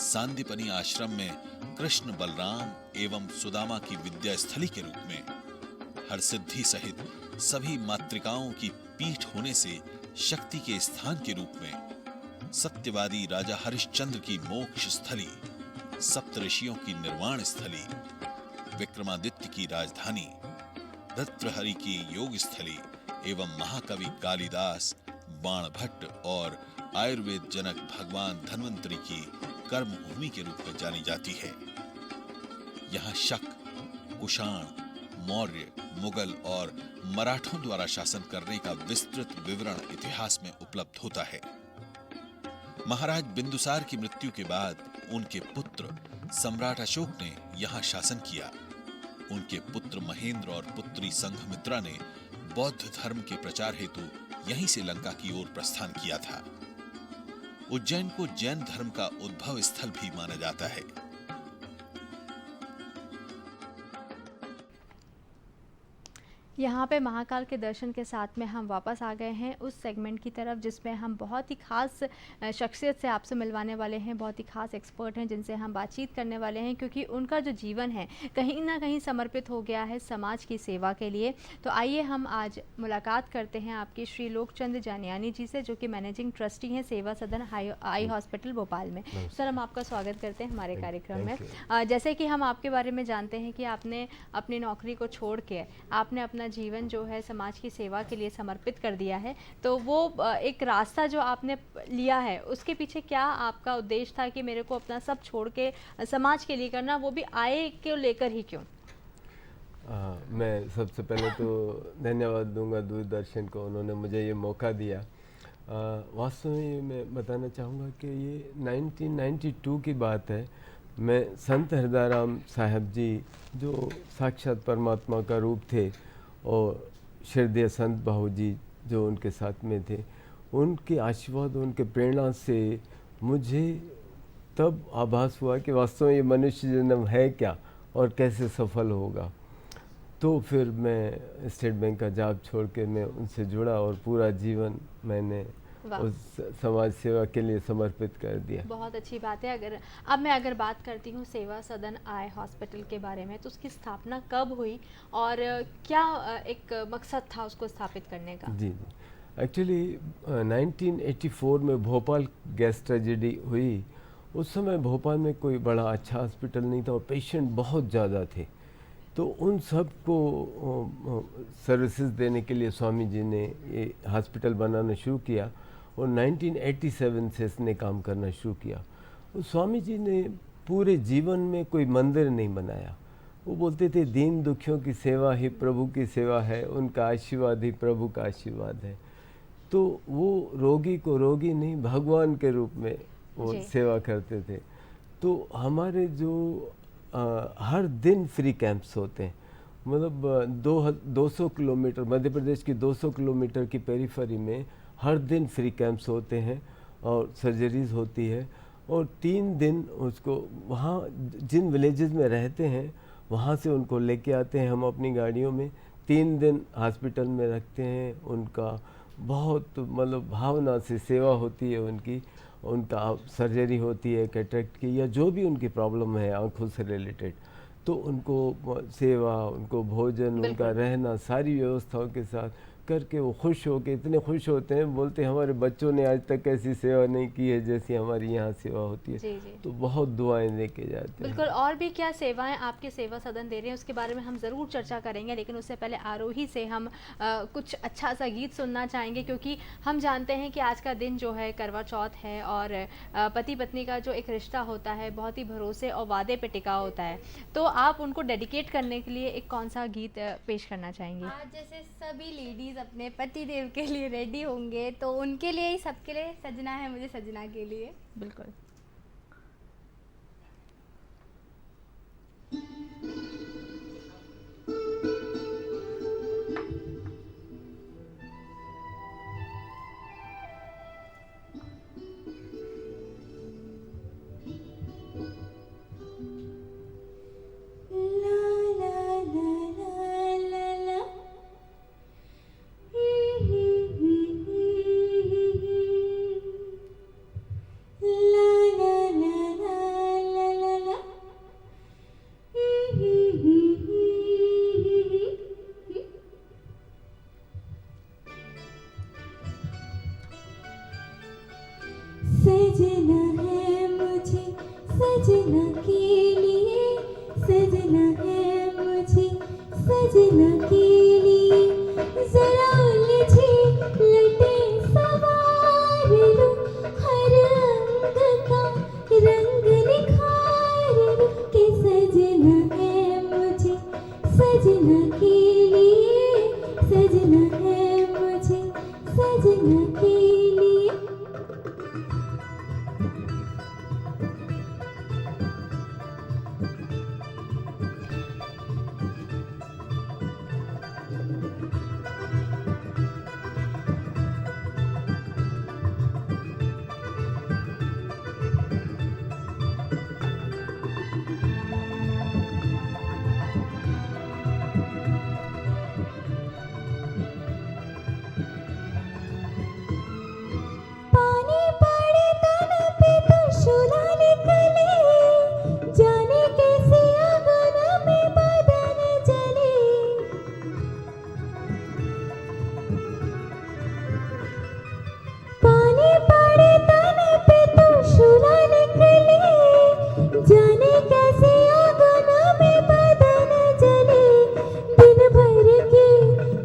सांदीपनी आश्रम में कृष्ण, बलराम एवं सुदामा की विद्या स्थली के रूप में हरसिद्धि सहित सभी मातृकाओं की पीठ होने से शक्ति के स्थान के रूप में सत्यवादी राजा हरिश्चंद्र की मोक्ष स्थली, सप्तऋषियों की निर्वाण स्थली, विक्रमादित्य की राजधानी, भर्तृहरि की योग स्थली एवं महाकवि कालिदास, बाणभट्ट और आयुर्वेद जनक भगवान धन्वंतरी की कर्म भूमि के रूप में जानी जाती है। यहाँ शक, कुषाण, मौर्य, मुगल और मराठों द्वारा शासन करने का विस्तृत विवरण इतिहास में उपलब्ध होता है। महाराज बिंदुसार की मृत्यु के बाद उनके पुत्र सम्राट अशोक ने यहाँ शासन किया। उनके पुत्र महेंद्र और पुत्री संघमित्रा ने बौद्ध धर्म के प्रचार हेतु यहीं से लंका की ओर प्रस्थान किया था। उज्जैन को जैन धर्म का उद्भव स्थल भी माना जाता है। यहाँ पे महाकाल के दर्शन के साथ में हम वापस आ गए हैं उस सेगमेंट की तरफ जिसमें हम बहुत ही खास शख्सियत से आपसे मिलवाने वाले हैं। बहुत ही खास एक्सपर्ट हैं जिनसे हम बातचीत करने वाले हैं, क्योंकि उनका जो जीवन है कहीं ना कहीं समर्पित हो गया है समाज की सेवा के लिए। तो आइए हम आज मुलाकात करते हैं आपके श्री लोकचंद जानियानी जी से, जो कि मैनेजिंग ट्रस्टी हैं सेवा सदन आई हॉस्पिटल भोपाल में। सर, हम आपका स्वागत करते हैं हमारे कार्यक्रम में। जैसे कि हम आपके बारे में जानते हैं कि आपने अपनी नौकरी को छोड़ के आपने अपना जीवन जो है समाज की सेवा के लिए समर्पित कर दिया है। तो वो एक रास्ता जो आपने लिया है उसके पीछे क्या आपका उद्देश्य था कि मेरे को अपना सब छोड़ के समाज के लिए करना, वो भी आय को लेकर ही क्यों? मैं सबसे पहले तो धन्यवाद दूंगा दूरदर्शन को, उन्होंने मुझे ये मौका दिया। वास्तव में ये मैं बताना चाहूँगा कि ये 1992 की बात है। मैं संत हृदयराम साहब जी जो साक्षात परमात्मा का रूप थे और श्रद्धेय संत बाहू जी जो उनके साथ में थे, उनके आशीर्वाद उनके प्रेरणा से मुझे तब आभास हुआ कि वास्तव में ये मनुष्य जन्म है क्या और कैसे सफल होगा। तो फिर मैं स्टेट बैंक का जॉब छोड़ के मैं उनसे जुड़ा और पूरा जीवन मैंने उस समाज सेवा के लिए समर्पित कर दिया। बहुत अच्छी बात है। अब मैं बात करती हूँ सेवा सदन आई हॉस्पिटल के बारे में, तो उसकी स्थापना कब हुई और क्या एक मकसद था उसको स्थापित करने का? जी एक्चुअली 1984 में भोपाल गैस ट्रेजेडी हुई। उस समय भोपाल में कोई बड़ा अच्छा हॉस्पिटल नहीं था और पेशेंट बहुत ज़्यादा थे। तो उन सब को सर्विसेज देने के लिए स्वामी जी ने ये हॉस्पिटल बनाना शुरू किया और 1987 से इसने काम करना शुरू किया। और स्वामी जी ने पूरे जीवन में कोई मंदिर नहीं बनाया। वो बोलते थे दीन दुखियों की सेवा ही प्रभु की सेवा है, उनका आशीर्वाद ही प्रभु का आशीर्वाद है। तो वो रोगी को रोगी नहीं भगवान के रूप में वो सेवा करते थे। तो हमारे जो हर दिन फ्री कैंप्स होते हैं, मतलब 200 किलोमीटर मध्य प्रदेश की 200 किलोमीटर की पेरीफेरी में हर दिन फ्री कैंप्स होते हैं और सर्जरीज होती है। और 3 दिन उसको वहाँ जिन विलेजेस में रहते हैं वहाँ से उनको लेके आते हैं हम अपनी गाड़ियों में, 3 दिन हॉस्पिटल में रखते हैं। उनका बहुत मतलब भावना से सेवा होती है उनकी, उनका सर्जरी होती है कैटरेक्ट की या जो भी उनकी प्रॉब्लम है आंखों से रिलेटेड, तो उनको सेवा, उनको भोजन, उनका रहना सारी व्यवस्थाओं के साथ करके वो खुश हो के इतने खुश होते हैं, बोलते हैं हमारे बच्चों ने आज तक ऐसी सेवा नहीं की है जैसी हमारी यहाँ सेवा होती है। जी। तो बहुत दुआएं लेके जाते हैं। बिल्कुल। और भी क्या सेवाएं आपके सेवा सदन दे रहे हैं उसके बारे में हम ज़रूर चर्चा करेंगे, लेकिन उससे पहले आरोही से हम कुछ अच्छा सा गीत सुनना चाहेंगे, क्योंकि हम जानते हैं कि आज का दिन जो है करवा चौथ है और पति पत्नी का जो एक रिश्ता होता है बहुत ही भरोसे और वादे पे टिका होता है। तो आप उनको डेडिकेट करने के लिए एक कौन सा गीत पेश करना चाहेंगे? आज जैसे सभी लेडीज़ अपने पति देव के लिए रेडी होंगे, तो उनके लिए ही, सबके लिए सजना है मुझे सजना के लिए। बिल्कुल। सजना है मुझे सजना के लिए, सजना है मुझे सजना के लिए, जरा उलझी लटे सवार लूं, हर अंग का रंग निखार लूं, कि सजना है मुझे सजना के लिए, सजना है मुझे सजना के लिए। पानी पड़े तन पे तो शोला निकले, जाने कैसे आंगन में बदन जले। पानी पड़े तन पे तो शोला निकले, जाने कैसे आंगन में बदन जले। दिन भर की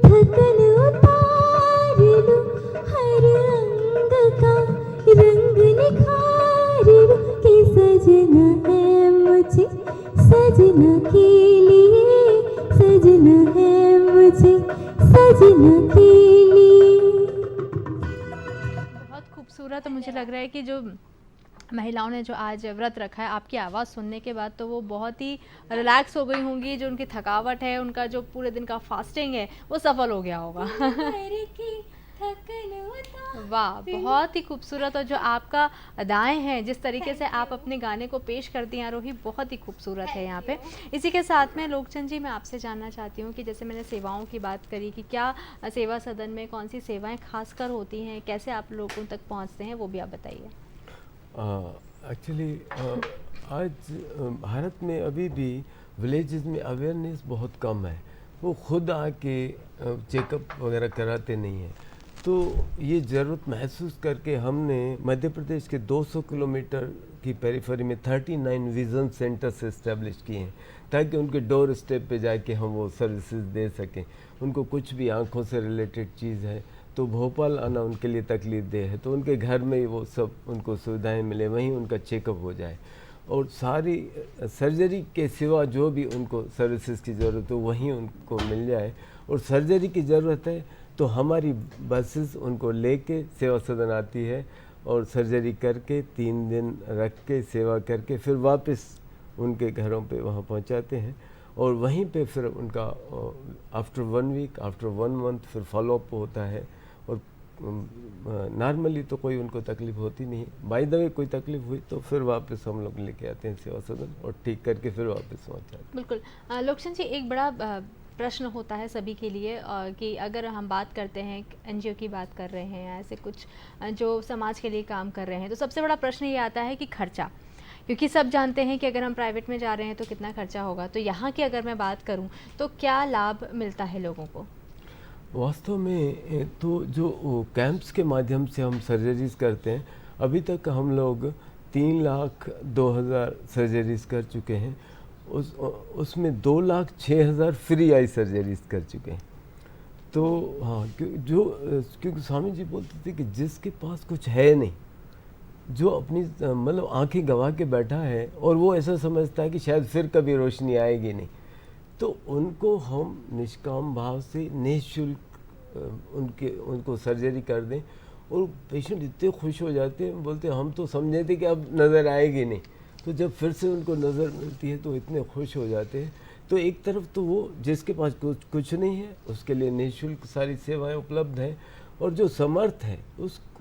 थकन उतार लूं, हर अंग का रंग निखार लूं, कि सजना है मुझे सजना के लिए, सजना है के लिए। बहुत खूबसूरत। मुझे लग रहा है कि जो महिलाओं ने जो आज व्रत रखा है, आपकी आवाज़ सुनने के बाद तो वो बहुत ही रिलैक्स हो गई होंगी। जो उनकी थकावट है, उनका जो पूरे दिन का फास्टिंग है, वो सफल हो गया होगा। वाह, बहुत ही खूबसूरत। और जो आपका अदाएं हैं, जिस तरीके से आप अपने गाने को पेश करती हैं आरोही, बहुत ही खूबसूरत है यहाँ पे। इसी के साथ में लोकचंद जी, मैं आपसे जानना चाहती हूँ कि जैसे मैंने सेवाओं की बात करी कि क्या सेवा सदन में कौन सी सेवाएं खासकर होती हैं, कैसे आप लोगों तक पहुँचते हैं, वो भी आप बताइए। एक्चुअली आज भारत में अभी भी विलेजेस में अवेयरनेस बहुत कम है। वो खुद आके चेकअप वगैरह कराते नहीं हैं। तो ये ज़रूरत महसूस करके हमने मध्य प्रदेश के 200 किलोमीटर की पेरिफेरी में 39 विज़न सेंटर्स इस्टेब्लिश किए हैं, ताकि उनके डोर स्टेप पे जाके हम वो सर्विसेज दे सकें। उनको कुछ भी आँखों से रिलेटेड चीज़ है तो भोपाल आना उनके लिए तकलीफ दे है, तो उनके घर में ही वो सब उनको सुविधाएं मिले, वहीं उनका चेकअप हो जाए। और सारी सर्जरी के सिवा जो भी उनको सर्विसेज की ज़रूरत हो वहीं उनको मिल जाए। और सर्जरी की ज़रूरत है तो हमारी बसेस उनको लेके सेवा सदन आती है और सर्जरी करके 3 दिन रख के सेवा करके फिर वापस उनके घरों पे वहाँ पहुँचाते हैं। और वहीं पे फिर उनका आफ्टर 1 वीक, आफ्टर 1 मंथ फिर फॉलोअप होता है। और नॉर्मली तो कोई उनको तकलीफ होती नहीं है। बाय द वे कोई तकलीफ हुई तो फिर वापस हम लोग लेके आते हैं सेवा सदन और ठीक करके फिर वापस पहुँचाते हैं। बिल्कुल। लोकचंद जी, एक बड़ा प्रश्न होता है सभी के लिए कि अगर हम बात करते हैं, एनजीओ की बात कर रहे हैं, ऐसे कुछ जो समाज के लिए काम कर रहे हैं, तो सबसे बड़ा प्रश्न ये आता है कि खर्चा। क्योंकि सब जानते हैं कि अगर हम प्राइवेट में जा रहे हैं तो कितना खर्चा होगा। तो यहाँ की अगर मैं बात करूँ तो क्या लाभ मिलता है लोगों को? वास्तव में तो जो कैंप्स के माध्यम से हम सर्जरीज करते हैं, अभी तक हम लोग 3,02,000 सर्जरीज कर चुके हैं। उसमें 2,06,000 फ्री आई सर्जरीज कर चुके हैं। तो हाँ, क्योंकि स्वामी जी बोलते थे कि जिसके पास कुछ है नहीं, जो अपनी मतलब आंखें गंवा के बैठा है और वो ऐसा समझता है कि शायद फिर कभी रोशनी आएगी नहीं, तो उनको हम निष्काम भाव से निःशुल्क उनको सर्जरी कर दें। और पेशेंट इतने खुश हो जाते हैं, बोलते हैं हम तो समझे थे कि अब नज़र आएगी नहीं, तो जब फिर से उनको नज़र मिलती है तो इतने खुश हो जाते हैं। तो एक तरफ तो वो जिसके पास कुछ नहीं है उसके लिए निःशुल्क सारी सेवाएं उपलब्ध हैं, और जो समर्थ है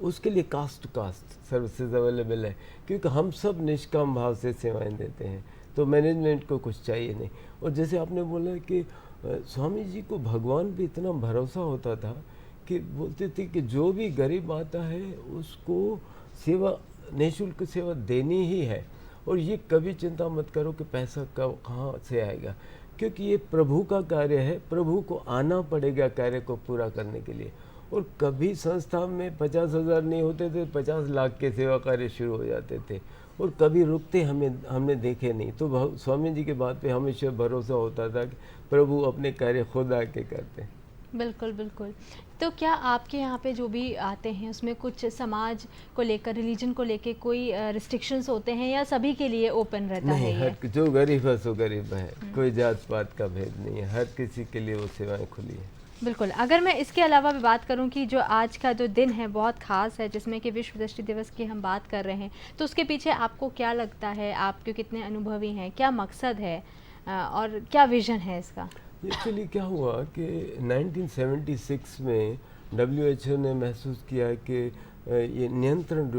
उसके लिए cost to cost services available है, क्योंकि हम सब निष्काम भाव से सेवाएं देते हैं, तो मैनेजमेंट को कुछ चाहिए नहीं। और जैसे आपने बोला कि स्वामी जी को भगवान पे इतना भरोसा होता था कि बोलते थे कि जो भी गरीब आता है उसको सेवा, निःशुल्क सेवा देनी ही है। और ये कभी चिंता मत करो कि पैसा कब कहाँ से आएगा, क्योंकि ये प्रभु का कार्य है, प्रभु को आना पड़ेगा कार्य को पूरा करने के लिए। और कभी संस्था में 50,000 नहीं होते थे, 50 लाख के सेवा कार्य शुरू हो जाते थे, और कभी रुकते हमने देखे नहीं। तो स्वामी जी के बात पे हमेशा भरोसा होता था कि प्रभु अपने कार्य खुद आके करते हैं। बिल्कुल बिल्कुल। तो क्या आपके यहाँ पे जो भी आते हैं उसमें कुछ समाज को लेकर, रिलीजन को लेकर कोई रिस्ट्रिक्शंस होते हैं, या सभी के लिए ओपन रहता नहीं, है? हर जो गरीब है सो गरीब है, कोई जात पात का भेद नहीं है, हर किसी के लिए वो सेवाएं खुली है। बिल्कुल। अगर मैं इसके अलावा भी बात करूं कि जो आज का जो दिन है बहुत ख़ास है, जिसमें कि विश्व दृष्टि दिवस की हम बात कर रहे हैं, तो उसके पीछे आपको क्या लगता है? आप क्यों कितने अनुभवी हैं, क्या मकसद है और क्या विज़न है इसका? एक्चुअली क्या हुआ कि 1976 में WHO ने महसूस किया कि ये नियंत्रण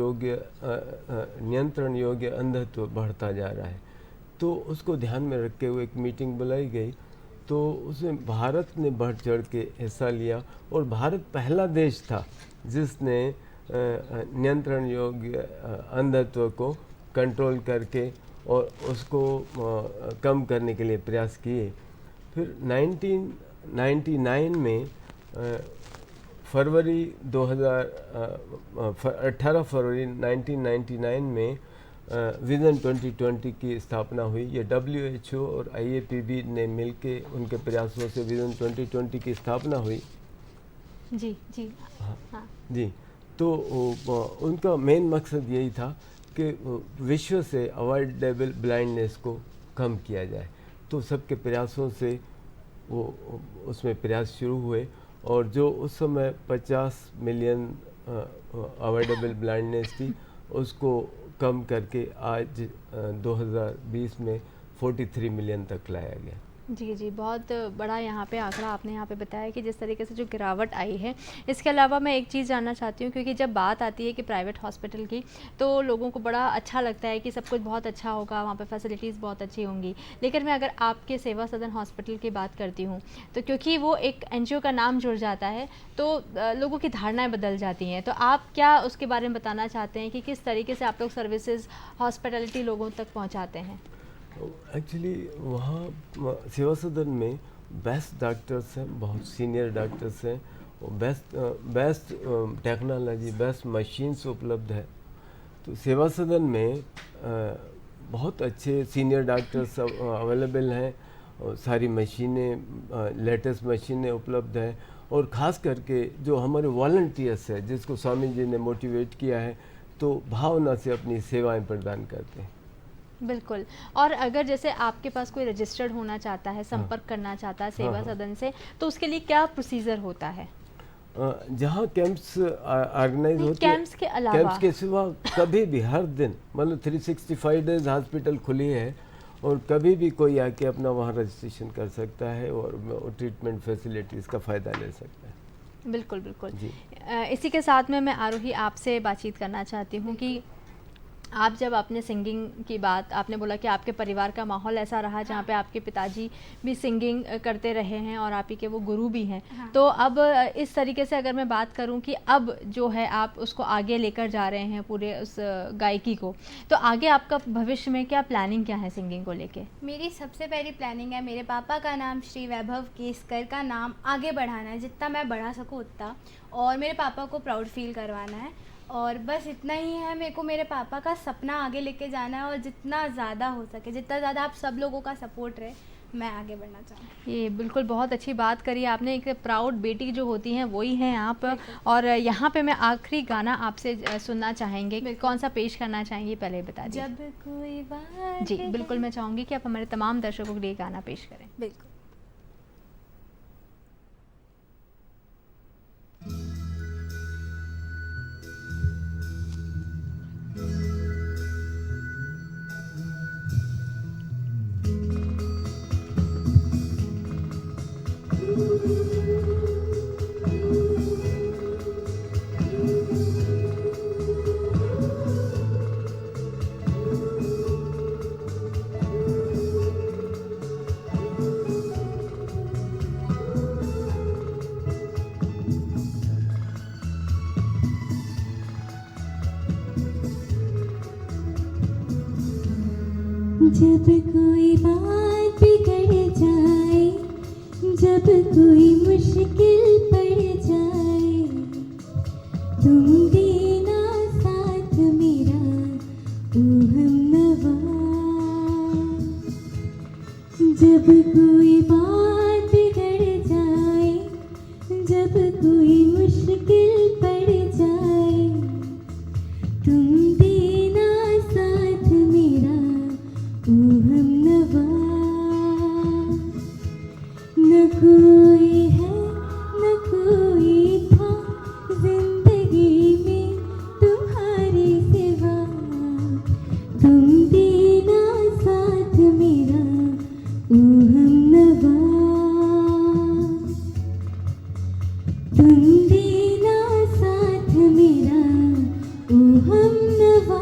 योग्य अंधत्व बढ़ता जा रहा है। तो उसको ध्यान में रख के वो एक मीटिंग बुलाई गई, तो उसमें भारत ने बढ़ चढ़ के हिस्सा लिया, और भारत पहला देश था जिसने नियंत्रण योग्य अंधत्व को कंट्रोल करके और उसको कम करने के लिए प्रयास किए। फिर 1999 में फरवरी 18 फरवरी 1999 में विजन 2020 की स्थापना हुई। ये WHO और IAPB ने मिलके उनके प्रयासों से विजन 2020 की स्थापना हुई। जी जी हाँ जी। तो उनका मेन मकसद यही था कि विश्व से अवॉइडेबल ब्लाइंडनेस को कम किया जाए। तो सबके प्रयासों से वो उसमें प्रयास शुरू हुए, और जो उस समय 50 मिलियन अवॉइडेबल ब्लाइंडनेस थी उसको कम करके आज 2020 में 43 मिलियन तक लाया गया। जी जी, बहुत बड़ा यहाँ पे आंकड़ा आपने यहाँ पे बताया कि जिस तरीके से जो गिरावट आई है। इसके अलावा मैं एक चीज़ जानना चाहती हूँ, क्योंकि जब बात आती है कि प्राइवेट हॉस्पिटल की तो लोगों को बड़ा अच्छा लगता है कि सब कुछ बहुत अच्छा होगा, वहाँ पे फैसिलिटीज़ बहुत अच्छी होंगी। लेकिन मैं अगर आपके सेवा सदन हॉस्पिटल की बात करती हूँ तो क्योंकि वो एक NGO का नाम जुड़ जाता है तो लोगों की धारणाएँ बदल जाती हैं। तो आप क्या उसके बारे में बताना चाहते हैं कि किस तरीके से आप लोग सर्विसेज हॉस्पिटलिटी लोगों तक पहुँचाते हैं? एक्चुअली वहाँ सेवा सदन में बेस्ट डॉक्टर्स हैं, बहुत सीनियर डॉक्टर्स हैं, और बेस्ट टेक्नोलॉजी, बेस्ट मशीन्स उपलब्ध है। तो सेवा सदन में बहुत अच्छे सीनियर डॉक्टर्स अवेलेबल हैं और सारी मशीनें, लेटेस्ट मशीनें उपलब्ध हैं। और ख़ास करके जो हमारे वॉलंटियर्स हैं जिसको स्वामी जी ने मोटिवेट किया है, तो भावना से अपनी सेवाएं प्रदान करते हैं। बिल्कुल। और अगर जैसे आपके पास कोई रजिस्टर्ड होना चाहता है, संपर्क करना चाहता है सेवा सदन से, तो उसके लिए क्या प्रोसीजर होता है? जहाँ कैंप्स ऑर्गेनाइज होते हैं, कैंप्स के अलावा, कैंप्स के सिवा कभी भी हर दिन मतलब 365 डेज हॉस्पिटल खुली है और कभी भी कोई आके अपना वहाँ रजिस्ट्रेशन कर सकता है और ट्रीटमेंट फैसिलिटीज़ का फ़ायदा ले सकता है। बिल्कुल बिल्कुल। इसी के साथ में मैं आरोही आपसे बातचीत करना चाहती हूँ कि आप जब आपने सिंगिंग की बात, आपने बोला कि आपके परिवार का माहौल ऐसा रहा जहाँ पे आपके पिताजी भी सिंगिंग करते रहे हैं और आप ही के वो गुरु भी हैं। तो अब इस तरीके से अगर मैं बात करूँ कि अब जो है आप उसको आगे लेकर जा रहे हैं पूरे उस गायकी को, तो आगे आपका भविष्य में क्या प्लानिंग क्या है सिंगिंग को लेके? मेरी सबसे पहली प्लानिंग है मेरे पापा का नाम श्री वैभव केसकर का नाम आगे बढ़ाना है, जितना मैं बढ़ा सकूँ उतना, और मेरे पापा को प्राउड फील करवाना है। और बस इतना ही है, मेरे को मेरे पापा का सपना आगे लेके जाना है और जितना ज़्यादा हो सके, जितना ज़्यादा आप सब लोगों का सपोर्ट रहे, मैं आगे बढ़ना चाहूँ। ये बिल्कुल बहुत अच्छी बात करी आपने। एक प्राउड बेटी जो होती हैं वही हैं आप। और यहाँ पे मैं आखिरी गाना आपसे सुनना चाहेंगे, कौन सा पेश करना चाहेंगे पहले बता दीजिए। जब कोई बात जी बिल्कुल, मैं चाहूँगी कि आप हमारे तमाम दर्शकों के लिए गाना पेश करें। बिल्कुल। जब कोई बात बिगड़ जाए, जब कोई मुश्किल पड़ जाए, तुम देना साथ मेरा ओ हमनवा। जब कोई बात बिगड़ जाए, जब कोई मुश्किल पड़ जाए, तुम देना साथ मेरा ओ हमनवा। न कोई है न कोई था जिंदगी में तुम्हारे सिवा, तुम देना साथ मेरा ओ हमनवा। तुम देना साथ मेरा ओ हमनवा।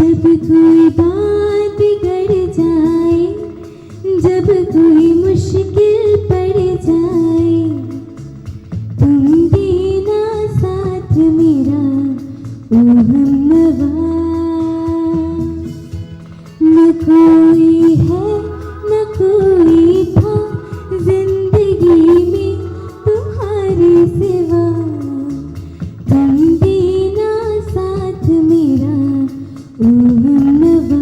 जब कोई बात बिगड़ जाए, जब कोई मुश्किल पड़ जाए, तुम देना साथ मेरा ओ हमनवा। न कोई है न कोई था जिंदगी में तुम्हारे सिवा, तुम देना साथ मेरा ओ हमनवा।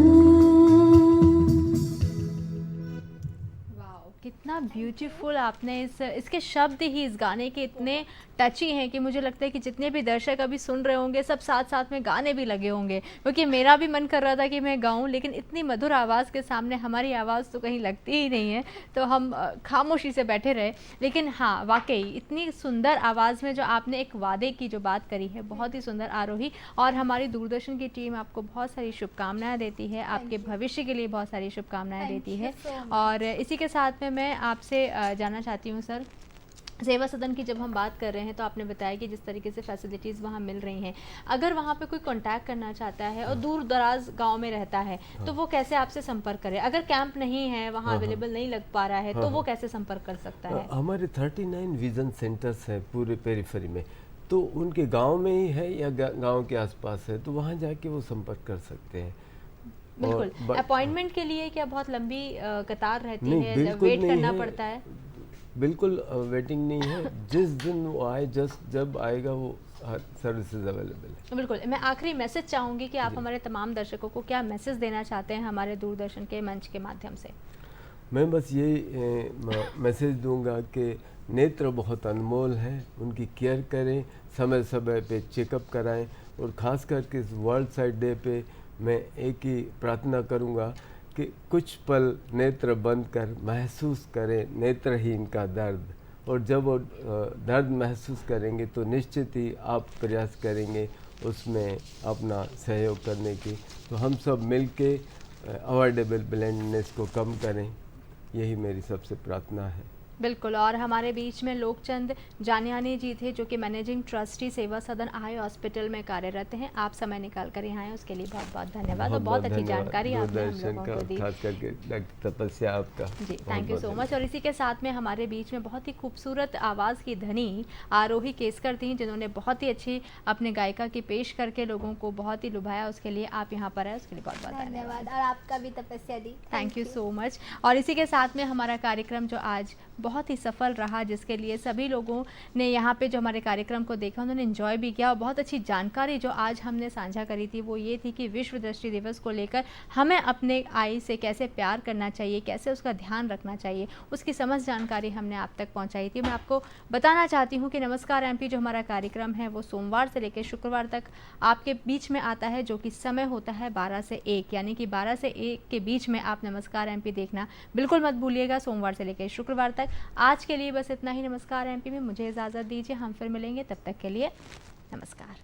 वाओ, कितना ब्यूटीफुल आपने इसके शब्द ही इस गाने के इतने टची हैं कि मुझे लगता है कि जितने भी दर्शक अभी सुन रहे होंगे सब साथ साथ में गाने भी लगे होंगे, क्योंकि मेरा भी मन कर रहा था कि मैं गाऊं, लेकिन इतनी मधुर आवाज़ के सामने हमारी आवाज़ तो कहीं लगती ही नहीं है, तो हम खामोशी से बैठे रहे। लेकिन हाँ, वाकई इतनी सुंदर आवाज़ में जो आपने एक वादे की जो बात करी है, बहुत ही सुंदर आरोही। और हमारी दूरदर्शन की टीम आपको बहुत सारी शुभकामनाएँ देती है, आपके भविष्य के लिए बहुत सारी शुभकामनाएँ देती है। और इसी के साथ में मैं आपसे जानना चाहती हूँ सर, सेवा सदन की जब हम बात कर रहे हैं तो आपने बताया कि जिस तरीके से फैसिलिटीज़ वहाँ मिल रही हैं, अगर वहाँ पे कोई कांटेक्ट करना चाहता है और दूर दराज गांव में रहता है तो वो कैसे आपसे संपर्क करे? अगर कैंप नहीं है वहाँ अवेलेबल नहीं लग पा रहा है तो वो कैसे संपर्क कर सकता है? हमारे 39 विजन सेंटर्स हैं पूरे पेरिफेरी में, तो उनके गांव में ही है या गांव के आसपास है तो वहाँ जाके वो संपर्क कर सकते हैं। बिल्कुल। अपॉइंटमेंट के लिए क्या बहुत लंबी कतार रहती नहीं, है, बिल्कुल वेट नहीं करना है। पड़ता है? बिल्कुल वेटिंग नहीं है, जिस दिन वो आए, जब आएगा वो सर्विसेज अवेलेबल है। बिल्कुल। मैं आखिरी मैसेज चाहूँगी कि आप हमारे तमाम दर्शकों को क्या मैसेज देना चाहते हैं हमारे दूरदर्शन के मंच के माध्यम से? मैं बस ये मैसेज दूंगा कि नेत्र बहुत अनमोल हैं, उनकी केयर करें, समय समय पे चेकअप कराएं, और ख़ास करके इस वर्ल्ड साइट डे पे मैं एक ही प्रार्थना करूंगा कि कुछ पल नेत्र बंद कर महसूस करें नेत्रहीन का दर्द, और जब वो दर्द महसूस करेंगे तो निश्चित ही आप प्रयास करेंगे उसमें अपना सहयोग करने की। तो हम सब मिलके अवॉइडेबल ब्लाइंडनेस को कम करें, यही मेरी सबसे प्रार्थना है। बिल्कुल। और हमारे बीच में लोकचंद जानियानी जी थे जो कि मैनेजिंग ट्रस्टी सेवा सदन आई हॉस्पिटल में कार्यरत हैं। आप समय निकाल कर यहाँ आए उसके लिए बहुत बहुत धन्यवाद और बहुत अच्छी जानकारी आपने हम लोगों को दी। खास करके तपस्या आपका जी, थैंक यू सो मच। और इसी के साथ में हमारे बीच में बहुत ही खूबसूरत आवाज़ की धनी आरोही केसकर थी, जिन्होंने बहुत ही अच्छी अपने गायिका की पेश करके लोगों को बहुत ही लुभाया। उसके लिए आप यहाँ पर आए, उसके लिए बहुत बहुत धन्यवाद। और आपका भी तपस्या दी, थैंक यू सो मच। और इसी के साथ में हमारा कार्यक्रम जो आज बहुत ही सफल रहा, जिसके लिए सभी लोगों ने यहाँ पे जो हमारे कार्यक्रम को देखा उन्होंने एंजॉय भी किया, और बहुत अच्छी जानकारी जो आज हमने साझा करी थी वो ये थी कि विश्व दृष्टि दिवस को लेकर हमें अपने आई से कैसे प्यार करना चाहिए, कैसे उसका ध्यान रखना चाहिए, उसकी समझ जानकारी हमने आप तक पहुँचाई थी। मैं आपको बताना चाहती हूँ कि नमस्कार एमपी जो हमारा कार्यक्रम है वो सोमवार से लेकर शुक्रवार तक आपके बीच में आता है, जो कि समय होता है 12 से 1, यानी कि 12 से 1 के बीच में आप नमस्कार एमपी देखना बिल्कुल मत भूलिएगा, सोमवार से लेकर शुक्रवार तक। आज के लिए बस इतना ही। नमस्कार एमपी में मुझे इजाज़त दीजिए, हम फिर मिलेंगे, तब तक के लिए नमस्कार।